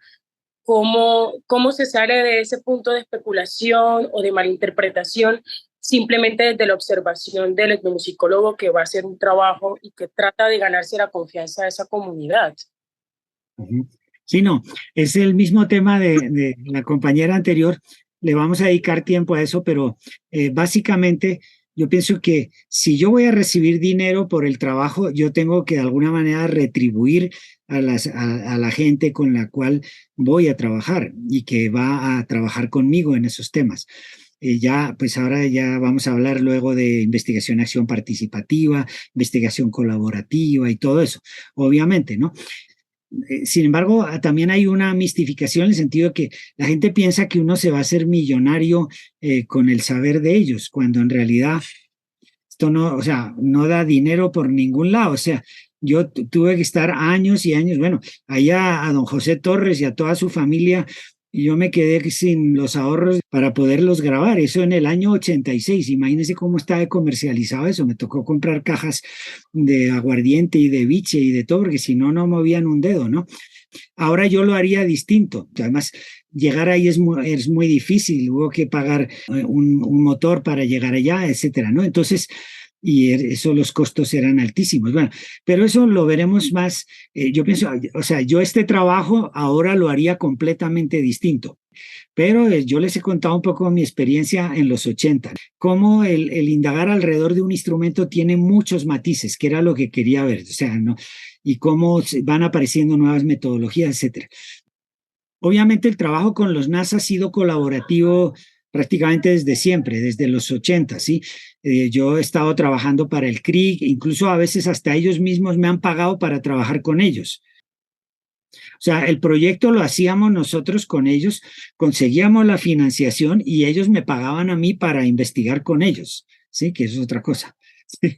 se sale de ese punto de especulación o de malinterpretación simplemente desde la observación del etnomusicólogo que va a hacer un trabajo y que trata de ganarse la confianza de esa comunidad. Sí, no, es el mismo tema de la compañera anterior, le vamos a dedicar tiempo a eso, pero básicamente yo pienso que si yo voy a recibir dinero por el trabajo, yo tengo que de alguna manera retribuir a la gente con la cual voy a trabajar y que va a trabajar conmigo en esos temas. Ya, pues ahora ya vamos a hablar luego de investigación, acción participativa, investigación colaborativa y todo eso, obviamente, ¿no? Sin embargo, también hay una mistificación en el sentido de que la gente piensa que uno se va a hacer millonario con el saber de ellos, cuando en realidad esto no, o sea, no da dinero por ningún lado. O sea, yo tuve que estar años y años, bueno, allá a don José Torres y a toda su familia, y yo me quedé sin los ahorros para poderlos grabar. Eso en el año 86. Imagínense cómo estaba comercializado eso. Me tocó comprar cajas de aguardiente y de biche y de todo, porque si no, no movían un dedo, ¿no? Ahora yo lo haría distinto. Además, llegar ahí es muy difícil. Hubo que pagar un motor para llegar allá, etcétera, ¿no? Entonces, y eso los costos eran altísimos. Bueno, pero eso lo veremos más. Yo pienso, o sea, yo este trabajo ahora lo haría completamente distinto. Pero yo les he contado un poco mi experiencia en los 80, cómo el indagar alrededor de un instrumento tiene muchos matices, que era lo que quería ver, o sea, ¿no? Y cómo van apareciendo nuevas metodologías, etcétera. Obviamente el trabajo con los NAS ha sido colaborativo prácticamente desde siempre, desde los 80, ¿sí? Yo he estado trabajando para el CRIC, incluso a veces hasta ellos mismos me han pagado para trabajar con ellos. O sea, el proyecto lo hacíamos nosotros con ellos, conseguíamos la financiación y ellos me pagaban a mí para investigar con ellos, ¿sí? Que eso es otra cosa. ¿Sí?